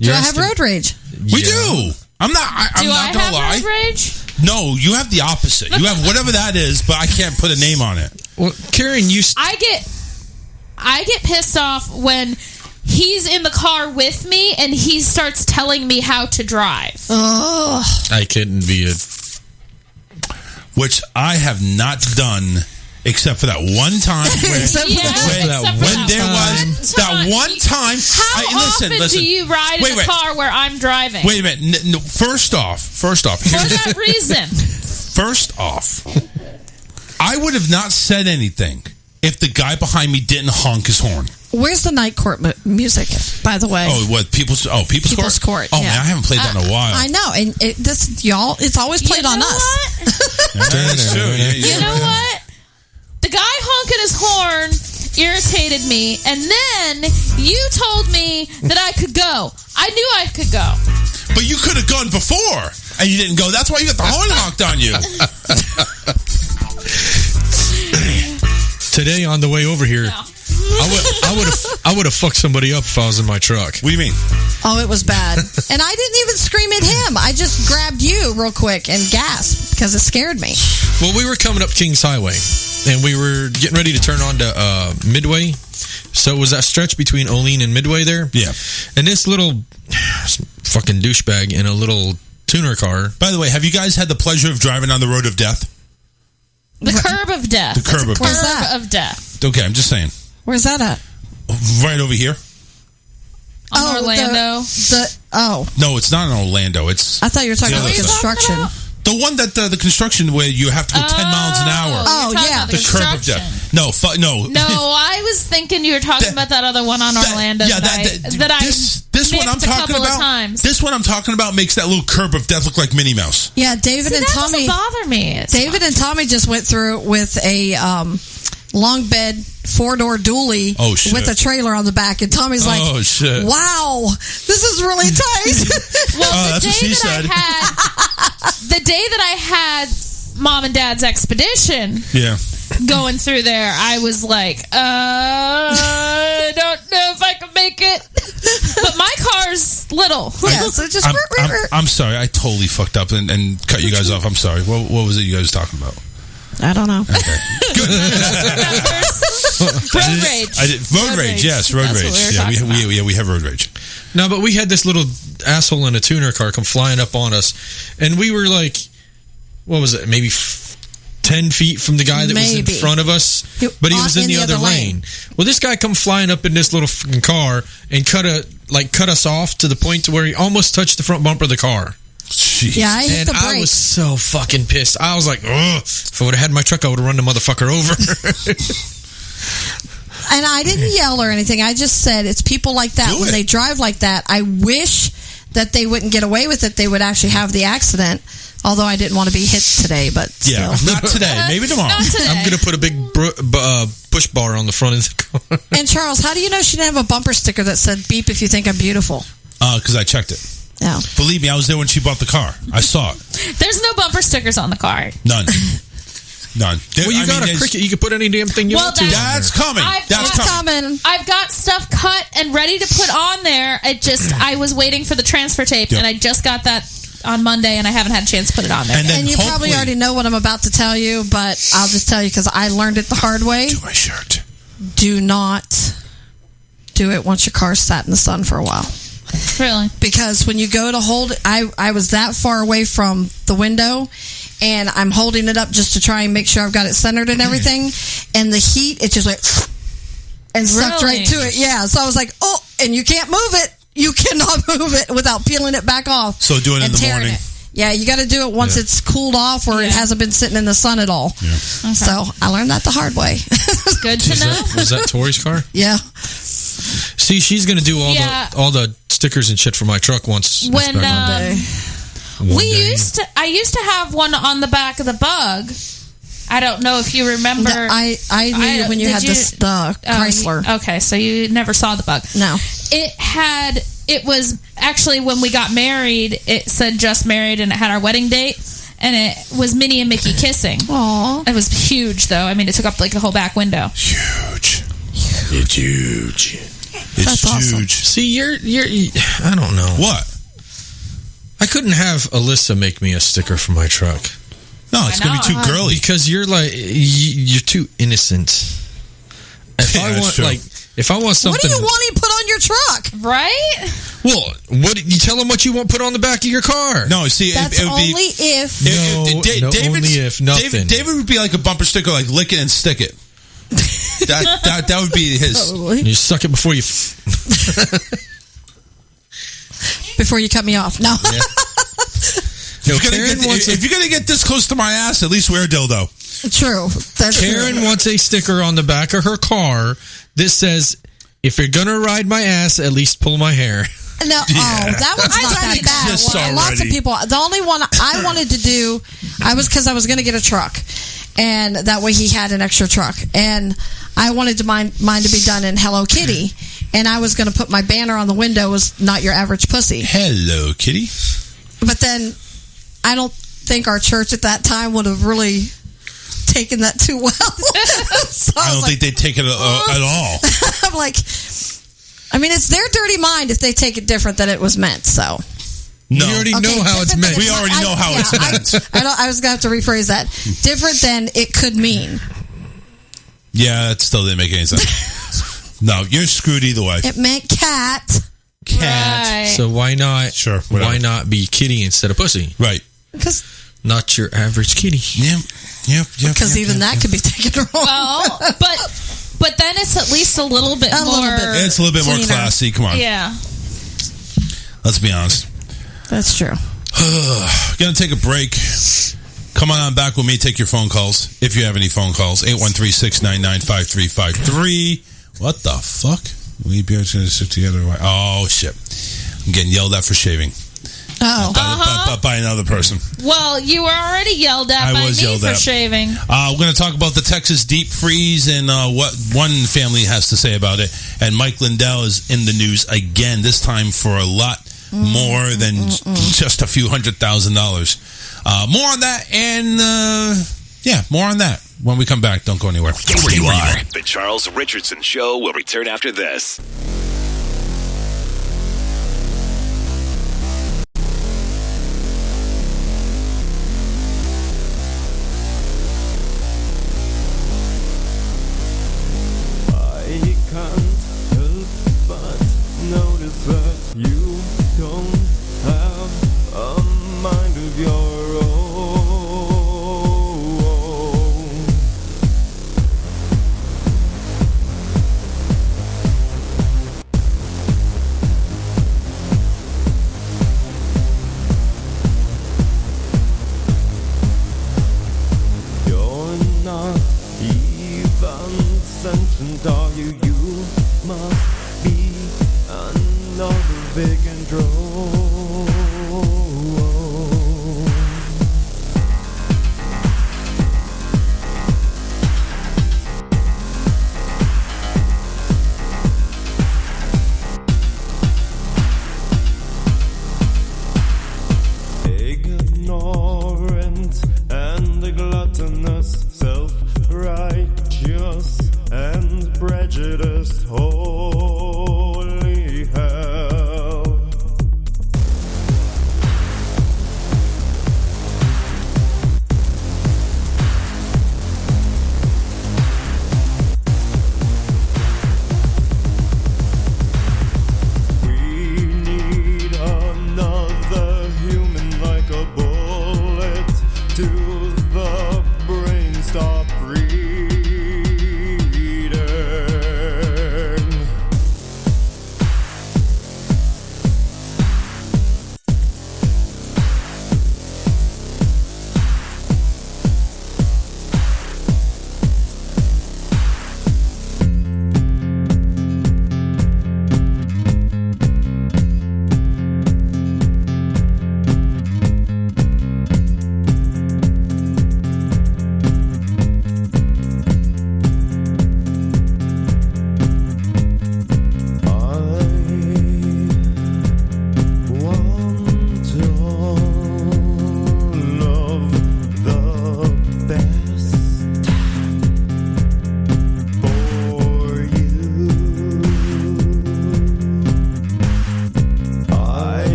Do I have road rage? We do. I'm not gonna lie. Road rage? No, you have the opposite. You have whatever that is, but I can't put a name on it. Well, Karen, I get pissed off when he's in the car with me and he starts telling me how to drive. Oh, I couldn't be a. Which I have not done, except for that one time. One time. How often do you ride in the car where I'm driving? Wait a minute. No, first off. For that reason. First off, I would have not said anything if the guy behind me didn't honk his horn. Where's the night court music, by the way? Oh, what? People's Court? Oh, man, I haven't played that in a while. I know. And it's always played on us. That's true. You know what? The guy honking his horn irritated me, and then you told me that I could go. I knew I could go. But you could have gone before, and you didn't go. That's why you got the horn honked on you. Today, on the way over here, I would have fucked somebody up if I was in my truck. What do you mean? Oh, it was bad. And I didn't even scream at him. I just grabbed you real quick and gasped because it scared me. Well, we were coming up Kings Highway, and we were getting ready to turn on to Midway. So it was that stretch between Olean and Midway there. Yeah. And this little fucking douchebag in a little tuner car. By the way, have you guys had the pleasure of driving on the road of death? The curb of death. The curb of death. Where's that? Of death. Okay, I'm just saying. Where's that at? Right over here. On Orlando. No, it's not in Orlando. I thought you were talking about construction. The one that the construction where you have to go 10 miles an hour. Oh, yeah. The curb of death. No. No, I was thinking you were talking about that other one on Orlando. This one I'm talking about. This one I'm talking about makes that little curb of death look like Minnie Mouse. Yeah, David and Tommy. That doesn't bother me. David and Tommy just went through with a long bed 4-door dually with a trailer on the back, and Tommy's like, "Oh shit! Wow, this is really tight." Well, that's what she said. The day that I had Mom and Dad's expedition, going through there, I was like, I don't know if I can make it. But my car's little. Yeah, so just I'm sorry, I totally fucked up and cut you guys off. I'm sorry. What was it you guys were talking about? I don't know. Okay. Good. Road rage. Road rage, yes. Road rage. We have road rage. No, but we had this little asshole in a tuner car come flying up on us. And we were like, what was it, maybe 10 feet from the guy that was in front of us? But he was in the other lane. Well, this guy come flying up in this little fucking car and cut us off to the point to where he almost touched the front bumper of the car. Jeez. Yeah, I hit the brakes. I was so fucking pissed. I was like, ugh. If I would have had my truck, I would have run the motherfucker over. And I didn't yell or anything. I just said it's people like that. When they drive like that, I wish that they wouldn't get away with it. They would actually have the accident. Although I didn't want to be hit today, but yeah, still. not today. Maybe tomorrow. I'm going to put a big push bar on the front of the car. And Charles, how do you know she didn't have a bumper sticker that said "beep if you think I'm beautiful"? Because I checked it. No. Believe me, I was there when she bought the car. I saw it. There's no bumper stickers on the car. None. Well, you got a Cricket. You can put any damn thing you want to. That's coming. That's coming. I've got stuff cut and ready to put on there. I was waiting for the transfer tape, and I just got that on Monday, and I haven't had a chance to put it on there. And you probably already know what I'm about to tell you, but I'll just tell you because I learned it the hard way. Do my shirt. Do not do it once your car's sat in the sun for a while. Really? Because when you go to hold it, I was that far away from the window, and I'm holding it up just to try and make sure I've got it centered and everything. And the heat, it's just like, and sucked right to it. Yeah. So I was like, oh, and you can't move it. You cannot move it without peeling it back off. So do it in the morning. Yeah, you got to do it once it's cooled off or it hasn't been sitting in the sun at all. Yeah. Okay. So I learned that the hard way. Good to know. Was that Tori's car? Yeah. See, she's going to do all the stickers and shit for my truck once. When I used to have one on the back of the Bug. I don't know if you remember. I knew when you had the Chrysler. Okay, so you never saw the Bug. No. It was actually when we got married, it said just married and it had our wedding date. And it was Minnie and Mickey kissing. Aww. It was huge, though. I mean, it took up like the whole back window. Huge. It's huge. It's awesome. huge. See, you're. I don't know. What? I couldn't have Alyssa make me a sticker for my truck. No, it's going to be too girly. Because you're like, you're too innocent. If I want something. What do you want to put on your truck? Right? Well, you tell them what you want put on the back of your car. No, see, That's it would only be. if. Only if nothing. David would be like a bumper sticker, like lick it and stick it. That would be his. Totally. You suck it before you. Before you cut me off. No. Yeah. If you're gonna get this close to my ass, at least wear a dildo. True. Karen wants a sticker on the back of her car. This says, "If you're gonna ride my ass, at least pull my hair." No, that one's not that bad. Well, lots of people. The only one I wanted to do, because I was going to get a truck, and that way he had an extra truck, and I wanted mine to be done in Hello Kitty, and I was going to put my banner on the window was "Not Your Average Pussy." Hello Kitty. But then I don't think our church at that time would have really taken that too well. So I don't think they'd take it at all. I'm like, I mean, it's their dirty mind if they take it different than it was meant. So no, we already know how it's meant. We already know how it's meant. I was going to have to rephrase that. Different than it could mean. Yeah, that still didn't make any sense. No, you're screwed either way. It meant cat. Right. So why not? Sure. Whatever. Why not be kitty instead of pussy? Right. Because not your average kitty. Yep. Because even that could be taken wrong. Well, but then it's at least a little bit more. It's a little bit more classy. Come on. Yeah. Let's be honest. That's true. Gonna take a break. Come on back with me. Take your phone calls if you have any phone calls. 813-699-5353. What the fuck? We be able to sit together. Oh shit! I'm getting yelled at for shaving. Oh, by another person. Well, you were already yelled at by me for shaving. We're going to talk about the Texas deep freeze and what one family has to say about it. And Mike Lindell is in the news again. This time for a lot more than just a few $100,000. More on that, and more on that when we come back. Don't go anywhere. Stay where you are. The Charles Richardson Show will return after this. I can't help but notice that you don't have a mind of your own. You're not even sentient, are you? You must be another vacant drone. Ignorant and gluttonous, self-righteous and prejudiced. Oh.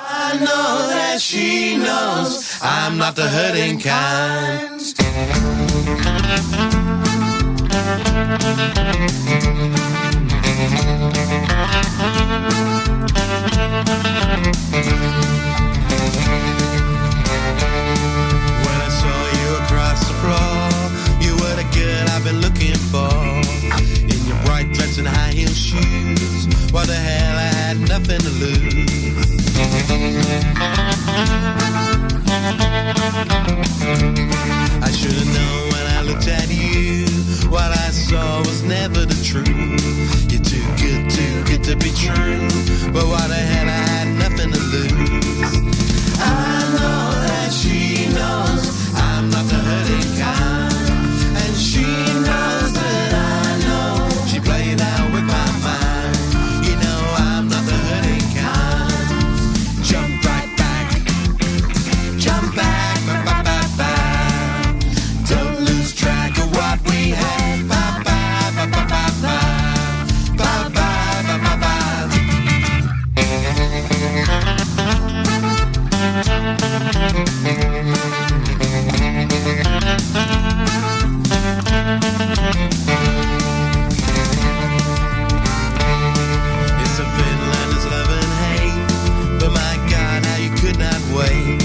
I know that she knows I'm not the hurting kind. When I saw you across the floor, you were the girl I've been looking for. In your bright dress and high heel shoes, what the hell, I had nothing to lose. I should have known when I looked at you, what I saw was never the truth. You're too good to be true, but what the hell, I had nothing to lose. I know that she knows I'm not the hurting kind, and she knows that I know she played out with my mind. You know I'm not the hurting kind. Jump right back, jump back, ba ba ba ba. Don't lose track of what we had. Ba ba ba ba ba ba, ba ba ba ba ba. It's a Finland's love and hate, but my God, how you could not wait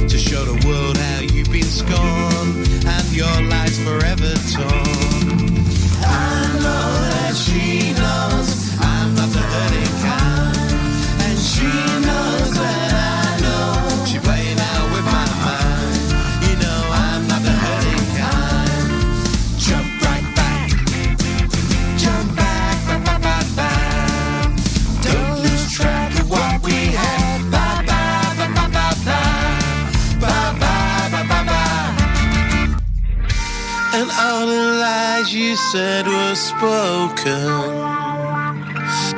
to show the world how you've been scorned and your life's forever torn. I know that she knows I'm not the hurting kind, and she knows that I know she played out with my mind. You know I'm not the hurting kind. Jump right back, jump back, ba ba ba ba. Don't lose track of what we had. Ba ba ba ba ba ba, ba ba ba ba ba. And all the lies you said were spoken.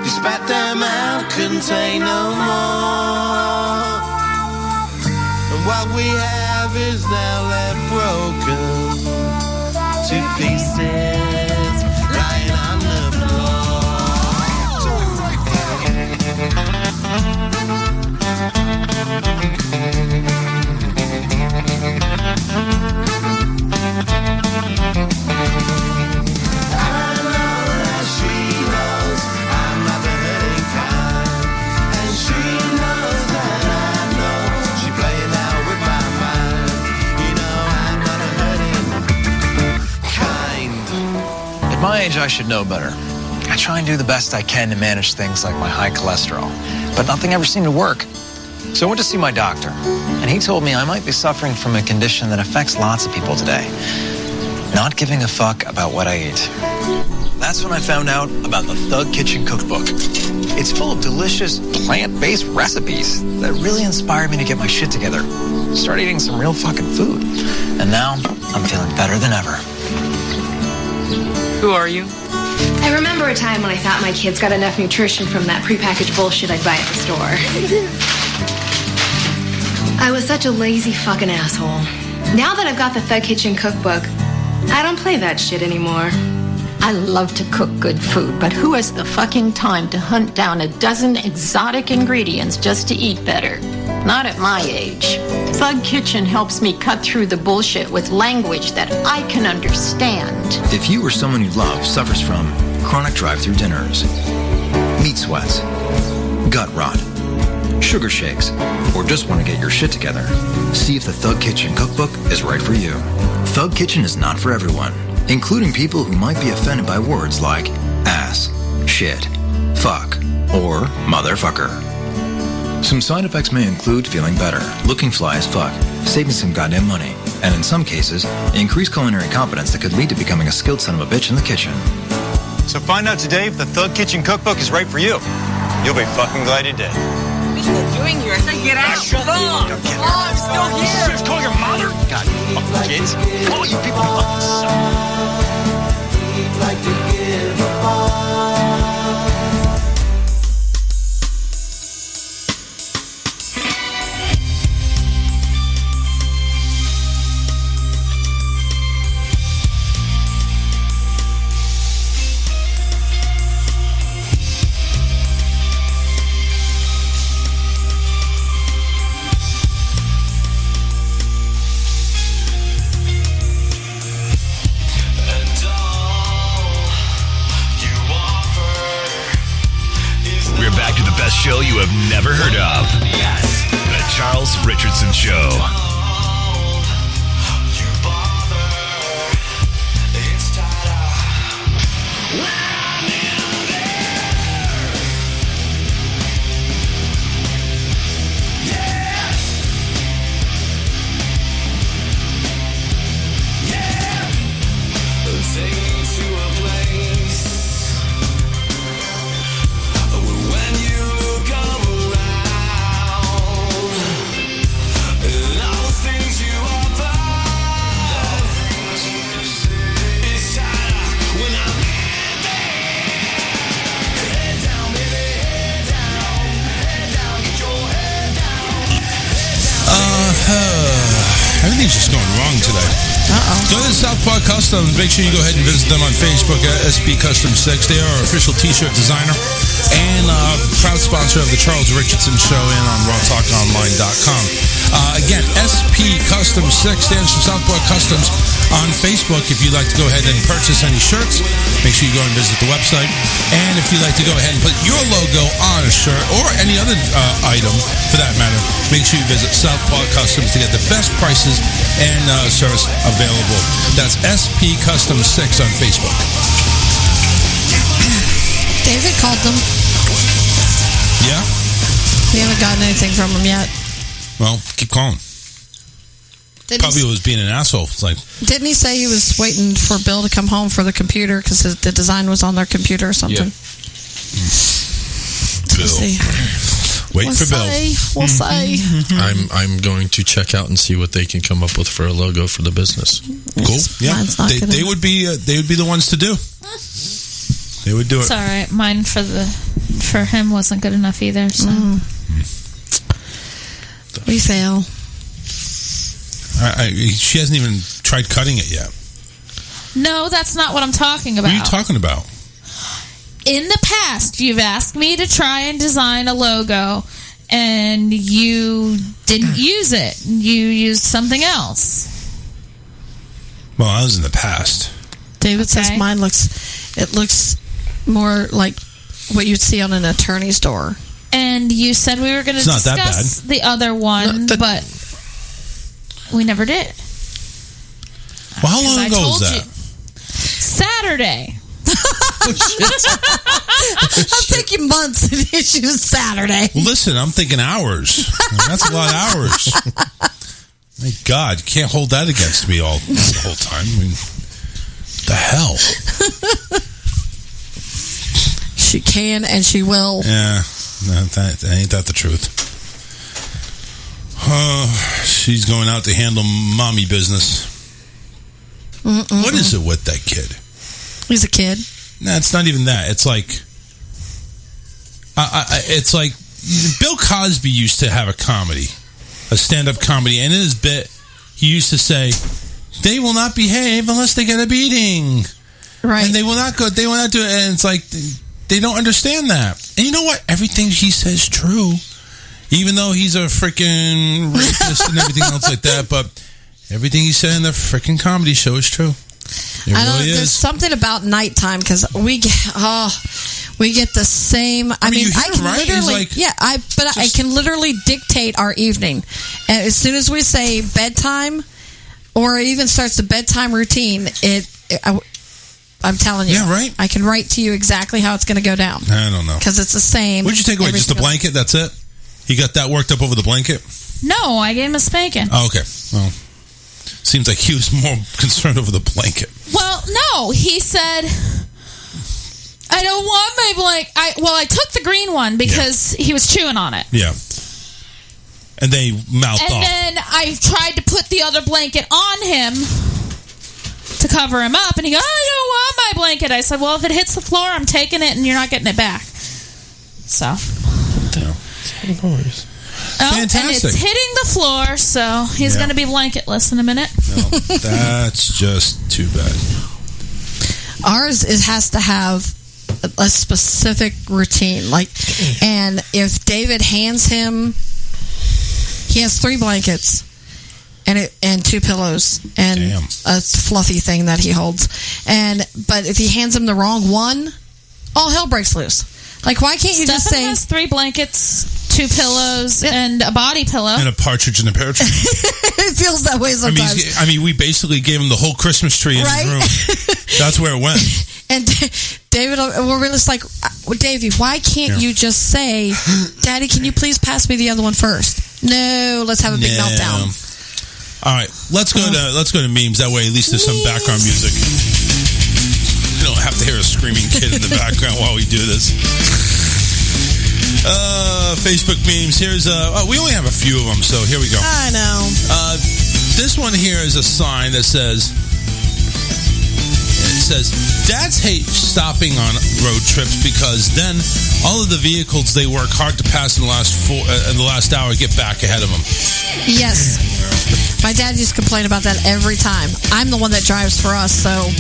You spat them out, couldn't say no more. And what we have is now left broken to pieces, lying on the At my age, I should know better. I try and do the best I can to manage things like my high cholesterol, but nothing ever seemed to work. So I went to see my doctor, and he told me I might be suffering from a condition that affects lots of people today. Not giving a fuck about what I eat. That's when I found out about the Thug Kitchen Cookbook. It's full of delicious, plant-based recipes that really inspired me to get my shit together. Start eating some real fucking food. And now, I'm feeling better than ever. Who are you? I remember a time when I thought my kids got enough nutrition from that prepackaged bullshit I'd buy at the store. I was such a lazy fucking asshole. Now that I've got the Thug Kitchen Cookbook, I don't play that shit anymore. I love to cook good food, but who has the fucking time to hunt down a dozen exotic ingredients just to eat better? Not at my age. Thug Kitchen helps me cut through the bullshit with language that I can understand. If you or someone you love suffers from chronic drive-through dinners, meat sweats, gut rot, sugar shakes, or just want to get your shit together, see if the Thug Kitchen Cookbook is right for you. Thug Kitchen is not for everyone, including people who might be offended by words like ass, shit, fuck, or motherfucker. Some side effects may include feeling better, looking fly as fuck, saving some goddamn money, and in some cases, increased culinary competence that could lead to becoming a skilled son of a bitch in the kitchen. So find out today if the Thug Kitchen Cookbook is right for you. You'll be fucking glad you did. What are you doing here? I said get out. Shut up. Oh, I'm still here. Just call your mother. God, fucking kids. All you people fucking suck. Like to give up. show you have never heard of. The Charles Richardson Show. Everything's just going wrong today. Go to Southpaw Customs. Make sure you go ahead and visit them on Facebook at SB Custom 6. They are our official t-shirt designer and proud sponsor of the Charles Richardson Show and on rawtalkonline.com. Again, SP Custom 6 stands for Southpaw Customs on Facebook. If you'd like to go ahead and purchase any shirts, make sure you go and visit the website. And if you'd like to go ahead and put your logo on a shirt or any other item for that matter, make sure you visit Southpaw Customs to get the best prices and service available. That's SP Custom 6 on Facebook. David called them. Yeah? We haven't gotten anything from him yet. Well, keep calling. Probably was being an asshole. It's like, didn't he say he was waiting for Bill to come home for the computer because the design was on their computer or something? Bill. Wait for Bill. We'll say. I'm going to check out and see what they can come up with for a logo for the business. Cool. Yeah, they would be the ones to do. They would do it. It's all right. Mine for him wasn't good enough either. So we fail. She hasn't even tried cutting it yet. No, that's not what I'm talking about. What are you talking about? In the past, you've asked me to try and design a logo, and you didn't use it. You used something else. Well, that was in the past. David says mine looks more like what you'd see on an attorney's door. And you said we were going to discuss the other one, but we never did. Well, how long ago was that? Saturday. I'm thinking months and issues Saturday. Well, listen, I'm thinking hours. That's a lot of hours. My God, you can't hold that against me all the whole time. I mean, the hell? She can and she will. Yeah, ain't that the truth? She's going out to handle mommy business. What is it with that kid? He's a kid. No, it's not even that. It's like, it's like Bill Cosby used to have a stand-up comedy, and in his bit, he used to say, "They will not behave unless they get a beating." Right. And they will not go. They will not do it. And it's like they don't understand that. And you know what? Everything he says is true, even though he's a freaking rapist and everything else like that. But everything he said in the freaking comedy show is true. I know there's something about nighttime because we get the same. I mean, I can literally, I can literally dictate our evening. And as soon as we say bedtime, or it even starts the bedtime routine, I'm telling you, yeah, right. I can write to you exactly how it's going to go down. I don't know because it's the same. What'd you take away? Just the blanket? That's it? He got that worked up over the blanket? No, I gave him a spanking. Oh, okay. Well. Seems like he was more concerned over the blanket. Well, no, he said, I don't want my blanket. I took the green one because he was chewing on it. Yeah. And they mouthed off. And then I tried to put the other blanket on him to cover him up, and he goes, I don't want my blanket. I said, well, if it hits the floor, I'm taking it, and you're not getting it back. So. What the hell? Noise. Oh, fantastic. And it's hitting the floor, so he's going to be blanketless in a minute. No, that's just too bad. Ours has to have a specific routine. And if David hands him, he has 3 blankets and 2 pillows and a fluffy thing that he holds. But if he hands him the wrong one, all hell breaks loose. Like, why can't you just Stefan say has 3 blankets, 2 pillows, and a body pillow. And a partridge in a pear tree. It feels that way sometimes. I mean, we basically gave him the whole Christmas tree in his room. That's where it went. And David, we're really just like, Davey, why can't you just say, Daddy, can you please pass me the other one first? No, let's have a big meltdown. All right, let's go to memes. That way, at least there's some background music. You don't have to hear a screaming kid in the background while we do this. Facebook memes. Here's we only have a few of them, so here we go. I know. This one here is a sign that says, dads hate stopping on road trips because then all of the vehicles they work hard to pass in the last hour get back ahead of them. Yes. My dad used to complain about that every time. I'm the one that drives for us, so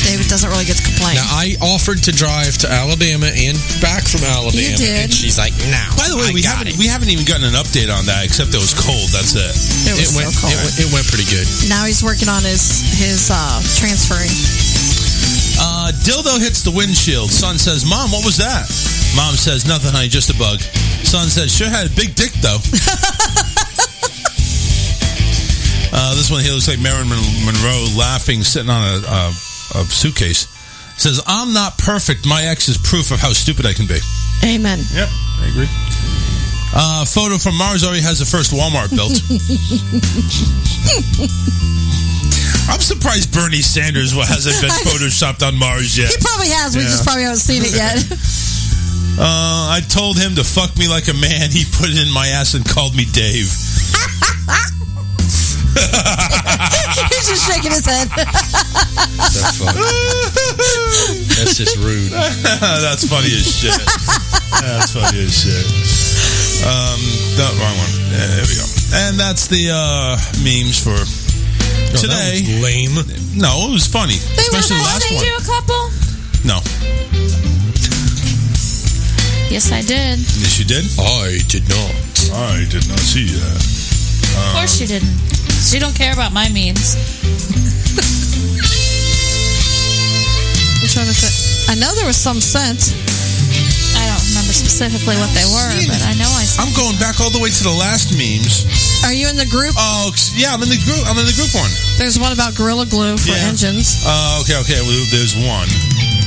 David doesn't really get to complain. Now, I offered to drive to Alabama and back from Alabama. You did. And she's like, no. By the way, we haven't even gotten an update on that, except it was cold. That's it. It was so cold. It went pretty good. Now he's working on his transferring. Dildo hits the windshield. Son says, Mom, what was that? Mom says, nothing, honey, just a bug. Son says, sure had a big dick, though. This one here looks like Marilyn Monroe laughing, sitting on a suitcase. Says, I'm not perfect. My ex is proof of how stupid I can be. Amen. Yep, I agree. Photo from Mars already has the first Walmart built. I'm surprised Bernie Sanders hasn't been photoshopped on Mars yet. He probably has. We just probably haven't seen it yet. I told him to fuck me like a man. He put it in my ass and called me Dave. He's just shaking his head. That's funny. That's just rude. That's funny as shit. That's funny as shit. No, wrong one. There we go. And that's the memes for today. That was lame. No, it was funny. Especially the last Did one. you do a couple? No. Yes, I did. Yes, you did? I did not. I did not see that. Of course you didn't. So you don't care about my memes. Which one is it? I know there was some sent. I don't remember specifically what they were, but I know I saw. I'm going back all the way to the last memes. Are you in the group? Oh, yeah, I'm in the group. I'm in the group one. There's one about Gorilla Glue for engines. Okay. Well, there's one.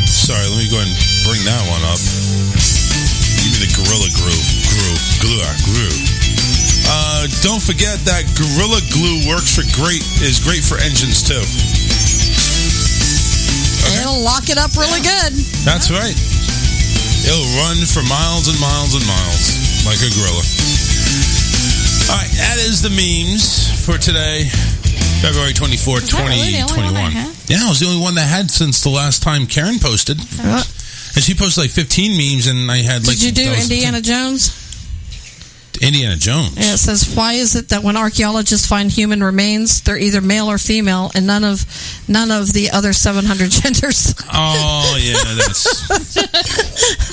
Sorry, let me go ahead and bring that one up. Give me the Gorilla Glue. Don't forget that Gorilla Glue is great for engines too. Okay. It'll lock it up really good. That's right. It'll run for miles and miles and miles like a gorilla. All right, that is the memes for today, February 24th, 2021. Yeah, it was the only one that had since the last time Karen posted. And she posted like 15 memes, and I had like... Did you do Indiana Jones? Indiana Jones. Yeah, it says, why is it that when archaeologists find human remains, they're either male or female, and none of the other 700 genders? Oh yeah, that's.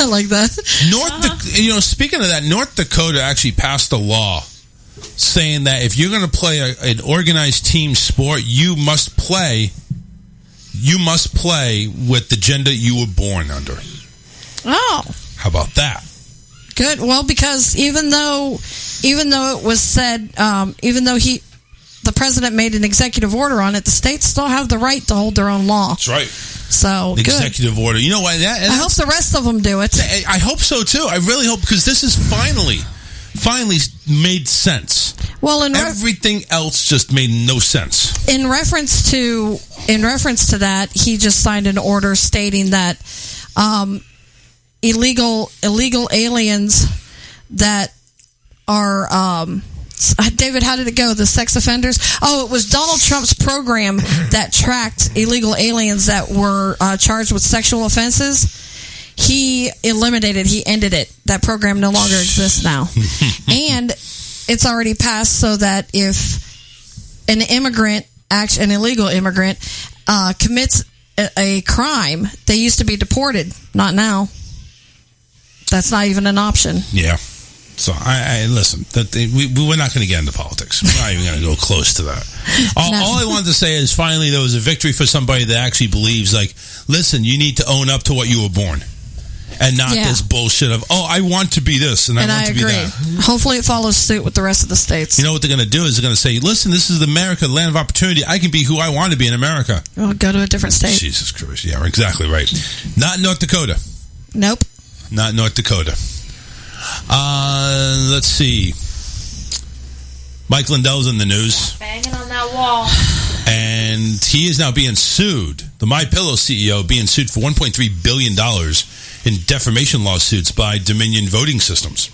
I like that. Speaking of that, North Dakota actually passed a law saying that if you're going to play an organized team sport, you must play with the gender you were born under. Oh, how about that? Good. Well, because even though it was said, even though the president made an executive order on it, the states still have the right to hold their own law. That's right. So executive order. You know why? I hope the rest of them do it. I hope so too. I really hope, because this is finally made sense. Well, everything else just made no sense. In reference to that, he just signed an order stating that illegal aliens that are David, how did it go? The sex offenders? Oh, it was Donald Trump's program that tracked illegal aliens that were charged with sexual offenses. He ended it. That program no longer exists now. And it's already passed so that if an illegal immigrant commits a crime, they used to be deported. Not now. That's not even an option. Yeah. So I listen. We're not going to get into politics. We're not even going to go close to that. All I wanted to say is finally there was a victory for somebody that actually believes. Like, listen, you need to own up to what you were born. And not this bullshit of, I want to be this and I want to be that. Hopefully it follows suit with the rest of the states. You know what they're going to do is they're going to say, listen, this is America, the land of opportunity. I can be who I want to be in America. Well, go to a different state. Jesus Christ. Yeah, exactly right. Not North Dakota. Nope. Not North Dakota. Let's see. Mike Lindell's in the news. Banging on that wall. And he is now being sued. The MyPillow CEO being sued for $1.3 billion in defamation lawsuits by Dominion Voting Systems.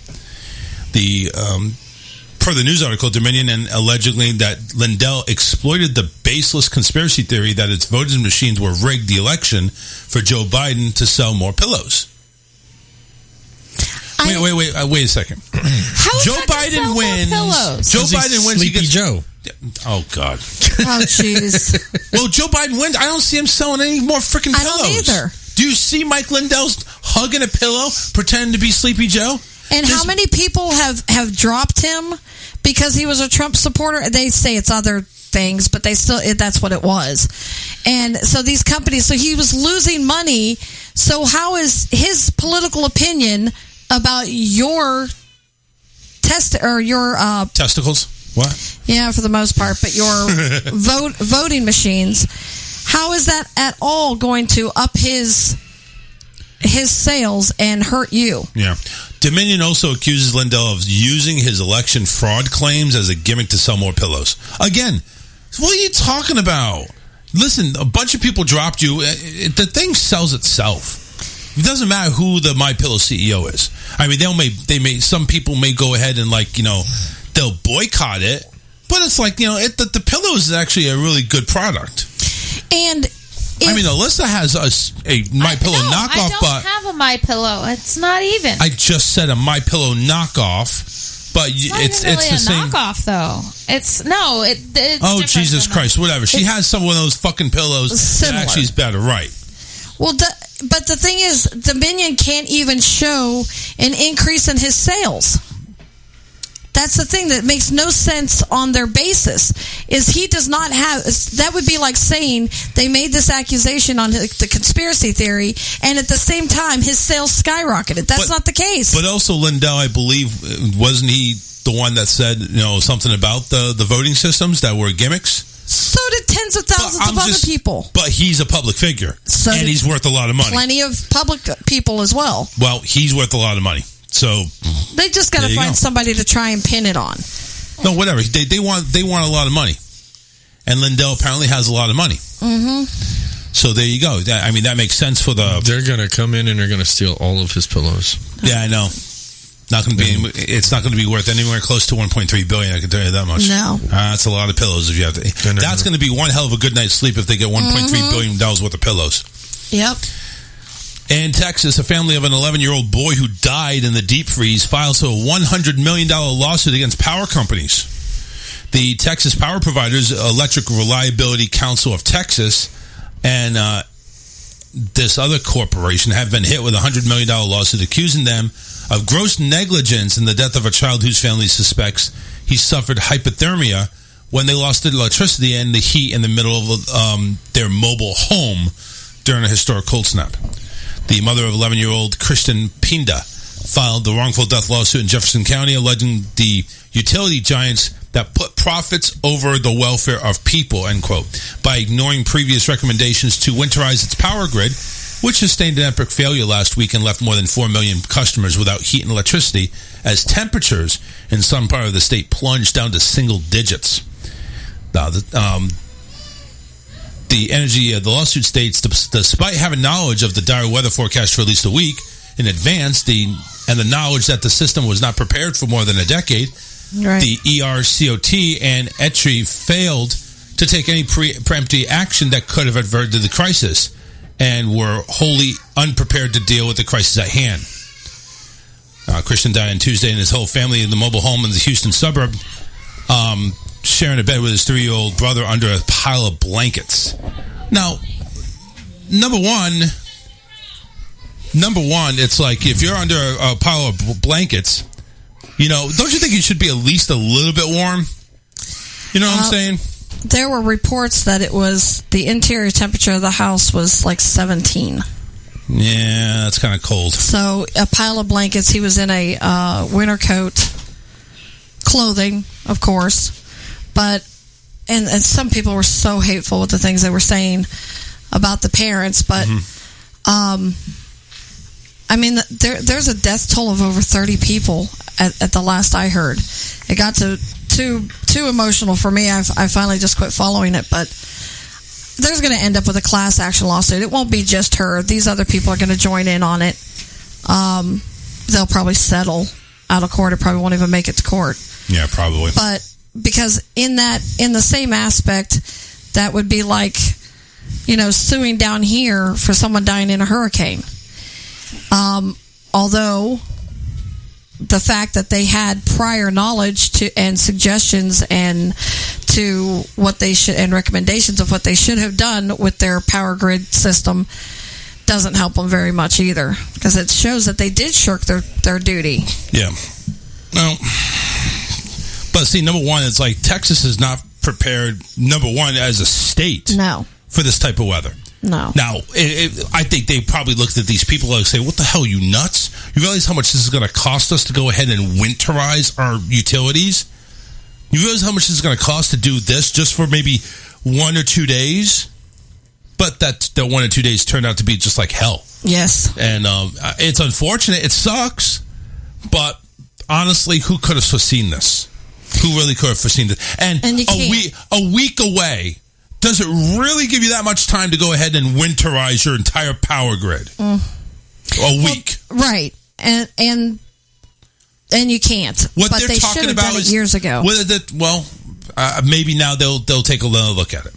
Per the news article, Dominion and allegedly that Lindell exploited the baseless conspiracy theory that its voting machines were rigged the election for Joe Biden to sell more pillows. Wait a second. Joe Biden wins. Joe Biden wins. Sleepy Joe. Oh, God. Oh, jeez. Well, Joe Biden wins. I don't see him selling any more freaking pillows. I don't either. Do you see Mike Lindell's hugging a pillow, pretending to be Sleepy Joe? And how many people have dropped him because he was a Trump supporter? They say it's other things, but that's what it was. And so these companies, so he was losing money. So how is his political opinion about your testicles? What? Yeah, for the most part, but your voting machines. How is that at all going to up his sales and hurt you? Yeah. Dominion also accuses Lindell of using his election fraud claims as a gimmick to sell more pillows. Again, what are you talking about? Listen, a bunch of people dropped you. The thing sells itself. It doesn't matter who the MyPillow CEO is. I mean, some people may go ahead and they'll boycott it, but it's the pillow is actually a really good product. And Alyssa has a MyPillow knockoff, I don't have a MyPillow. It's not even. I just said a MyPillow knockoff, but it's not really the a same knockoff though. It's oh, Jesus Christ! Whatever. She has some of those fucking pillows that actually is better, right? Well, but the thing is, Dominion can't even show an increase in his sales. That's the thing that makes no sense on their basis, is he does not have, that would be like saying they made this accusation on the conspiracy theory, and at the same time, his sales skyrocketed. That's not the case. But also, Lindell, I believe, wasn't he the one that said, something about the voting systems that were gimmicks? So did tens of thousands of other people. But he's a public figure, and he's worth a lot of money. Plenty of public people as well. Well, he's worth a lot of money. So they just got to find somebody to try and pin it on. No, whatever. They want a lot of money, and Lindell apparently has a lot of money. Mm-hmm. So there you go. I mean, that makes sense for the. They're going to come in and they're going to steal all of his pillows. Yeah, I know. Not going to be. It's not going to be worth anywhere close to $1.3 billion. I can tell you that much. No, that's a lot of pillows. If you have to, that's going to be one hell of a good night's sleep if they get $1.3 billion worth of pillows. Yep. In Texas, a family of an 11-year-old boy who died in the deep freeze files a $100 million lawsuit against power companies. The Texas Power Providers Electric Reliability Council of Texas and this other corporation have been hit with a $100 million lawsuit accusing them of gross negligence in the death of a child whose family suspects he suffered hypothermia when they lost the electricity and the heat in the middle of their mobile home during a historic cold snap. The mother of 11-year-old Kristen Pinda filed the wrongful death lawsuit in Jefferson County, alleging the utility giants that put profits over the welfare of people, end quote, by ignoring previous recommendations to winterize its power grid, which sustained an epic failure last week and left more than 4 million customers without heat and electricity as temperatures in some part of the state plunged down to single digits. Now, the lawsuit states, despite having knowledge of the dire weather forecast for at least a week in advance, and the knowledge that the system was not prepared for more than a decade, right, the ERCOT and ETRI failed to take any preemptive action that could have averted the crisis and were wholly unprepared to deal with the crisis at hand. Christian died on Tuesday, and his whole family in the mobile home in the Houston suburb, sharing a bed with his 3-year-old brother under a pile of blankets. Now, number one, it's like if you're under a pile of blankets, don't you think you should be at least a little bit warm? You know what I'm saying? There were reports that it was the interior temperature of the house was like 17. Yeah, that's kind of cold. So a pile of blankets. He was in a winter coat, clothing, of course, but and some people were so hateful with the things they were saying about the parents. But I mean, there's a death toll of over 30 people at the last I heard. It got too emotional for me. I finally just quit following it, but. There's going to end up with a class action lawsuit. It won't be just her. These other people are going to join in on it. They'll probably settle out of court. It probably won't even make it to court. Yeah, probably. But because in the same aspect, that would be like, suing down here for someone dying in a hurricane. Although the fact that they had prior knowledge and suggestions and to what they should and recommendations of what they should have done with their power grid system doesn't help them very much either, because it shows that they did shirk their duty. Yeah. No. But see, number one, it's like Texas is not prepared, number one, as a state for this type of weather. No. Now, I think they probably looked at these people and say, what the hell, you nuts? You realize how much this is going to cost us to go ahead and winterize our utilities? You realize how much this is going to cost to do this just for maybe 1 or 2 days? But that 1 or 2 days turned out to be just like hell. Yes. And it's unfortunate. It sucks. But honestly, who could have foreseen this? Who really could have foreseen this? And a week away, does it really give you that much time to go ahead and winterize your entire power grid? A week. Right. And you can't. What but they're they talking should have about done it is years ago. Maybe now they'll take another look at it.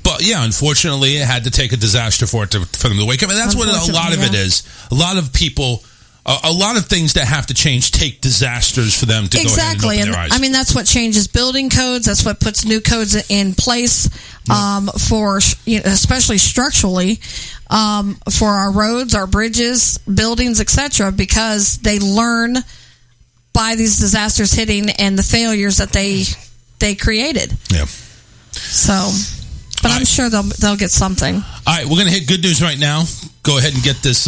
But yeah, unfortunately, it had to take a disaster for them to wake up, and that's what a lot of it is. A lot of people, a lot of things that have to change take disasters for them to go ahead and open their eyes. I mean, that's what changes building codes. That's what puts new codes in place for, especially structurally, for our roads, our bridges, buildings, etc. Because they learn by these disasters hitting and the failures that they created. Yeah. So, but I'm sure they'll get something. All right, we're going to hit good news right now. Go ahead and get this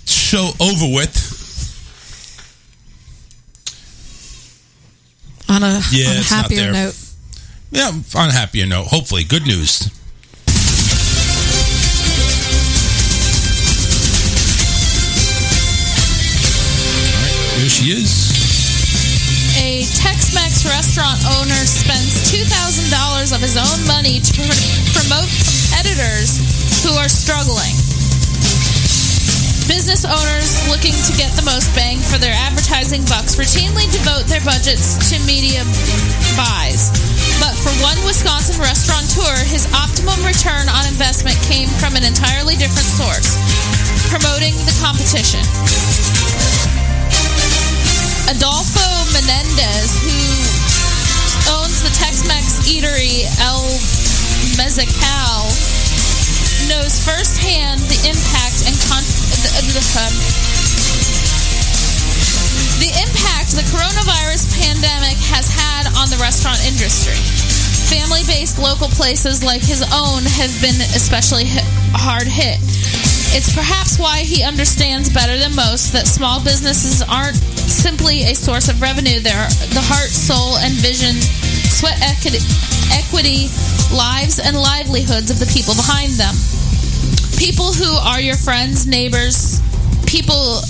show over with. On a it's happier note. Yeah, on a happier note. Hopefully, good news. Here she is. A Tex-Mex restaurant owner spends $2,000 of his own money to promote competitors who are struggling. Business owners looking to get the most bang for their advertising bucks routinely devote their budgets to media buys. But for one Wisconsin restaurateur, his optimum return on investment came from an entirely different source: promoting the competition. Adolfo Menendez, who owns the Tex-Mex eatery El Mezcal, knows firsthand the impact and the coronavirus pandemic has had on the restaurant industry. Family-based local places like his own have been especially hard hit. It's perhaps why he understands better than most that small businesses aren't simply a source of revenue. They're the heart, soul, and vision, sweat equity, lives, and livelihoods of the people behind them. People who are your friends, neighbors, people,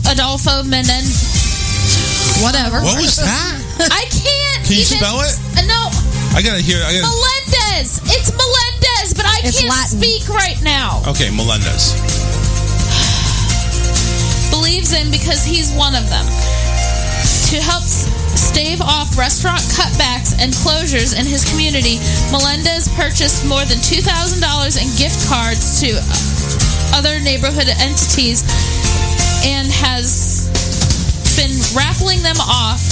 Adolfo Menendez, whatever. What was that? I can't. Can you spell it? No. I gotta hear. Melendez. It's Melendez, but I can't speak right now. Okay, Melendez. Believes in because he's one of them. To help stave off restaurant cutbacks and closures in his community, Melendez purchased more than $2,000 in gift cards to other neighborhood entities and has been raffling them off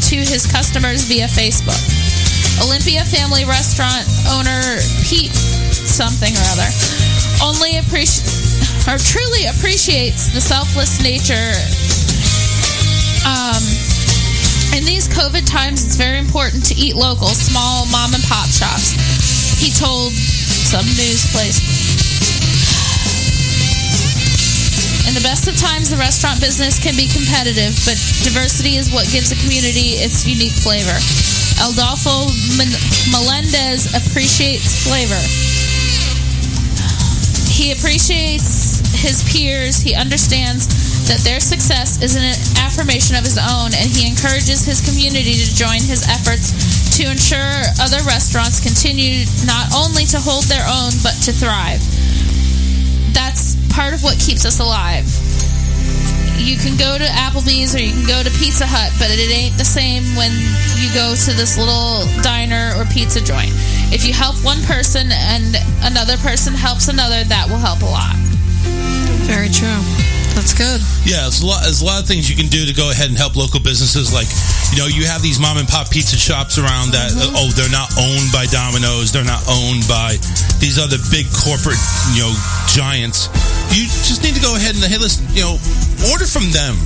to his customers via Facebook. Olympia family restaurant owner Pete something or other truly appreciates the selfless nature. In these COVID times, it's very important to eat local, small mom and pop shops. He told some news place. Lots of times the restaurant business can be competitive, but diversity is what gives a community its unique flavor. Adolfo Melendez appreciates flavor. He appreciates his peers. He understands that their success is an affirmation of his own, and he encourages his community to join his efforts to ensure other restaurants continue not only to hold their own, but to thrive. That's part of what keeps us alive. You can go to Applebee's or you can go to Pizza Hut, but it ain't the same when you go to this little diner or pizza joint. If you help one person and another person helps another, that will help a lot. Very true. That's good. Yeah, there's a lot of things you can do to go ahead and help local businesses. Like, you have these mom and pop pizza shops around that, they're not owned by Domino's. They're not owned by these other big corporate, giants. You just need to go ahead and, hey, listen, order from them.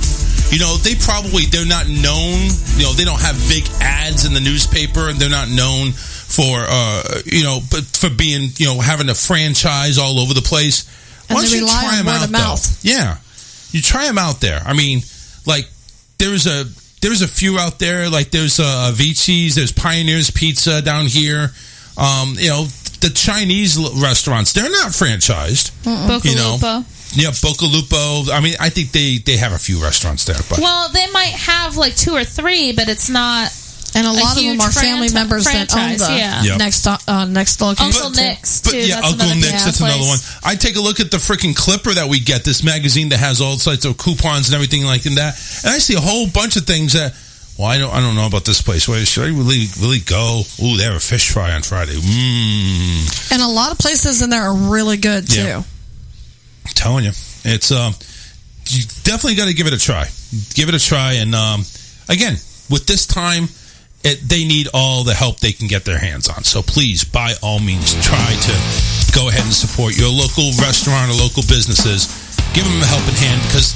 They're not known, they don't have big ads in the newspaper, and they're not known for, for being, having a franchise all over the place. And they rely on word of mouth. Yeah. You try them out there. I mean, like, there's a few out there. Like, there's Avicii's, there's Pioneer's Pizza down here. The Chinese restaurants, they're not franchised. Bocalupo. Yeah, Bocalupo. I mean, I think they have a few restaurants there. But well, they might have like 2 or 3, but it's not. And a lot of them are family members that own the next location. Uncle Nick's, too. Yeah, Uncle Nick's, that's another one. I take a look at the freaking Clipper that we get, this magazine that has all sorts of coupons and everything like that, and I see a whole bunch of things that, well, I don't know about this place. Wait, should I really go? Ooh, they have a fish fry on Friday. And a lot of places in there are really good, too. Yeah. I'm telling you. It's, you definitely got to give it a try. Give it a try, and, again, with this time, they need all the help they can get their hands on. So please, by all means, try to go ahead and support your local restaurant or local businesses. Give them a helping hand, because,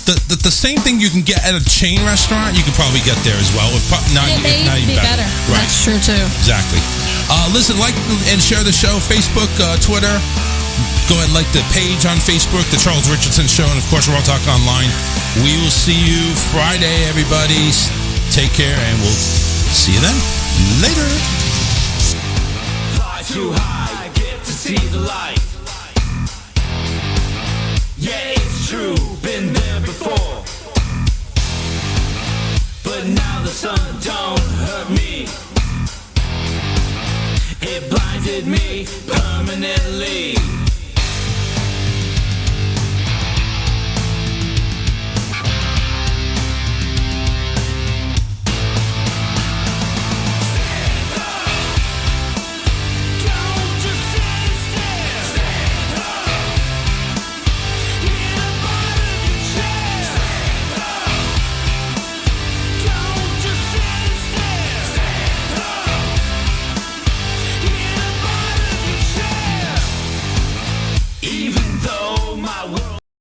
the same thing you can get at a chain restaurant, you can probably get there as well. If not even better. Right. That's true, too. Exactly. Listen, like and share the show. Facebook, Twitter. Go ahead and like the page on Facebook, The Charles Richardson Show. And, of course, Raw Talk Online. We will see you Friday, everybody. Take care, and we'll see you then. Later. Fly too high, get to see the light. Yeah, it's true, been there before. But now the sun don't hurt me. It blinded me permanently.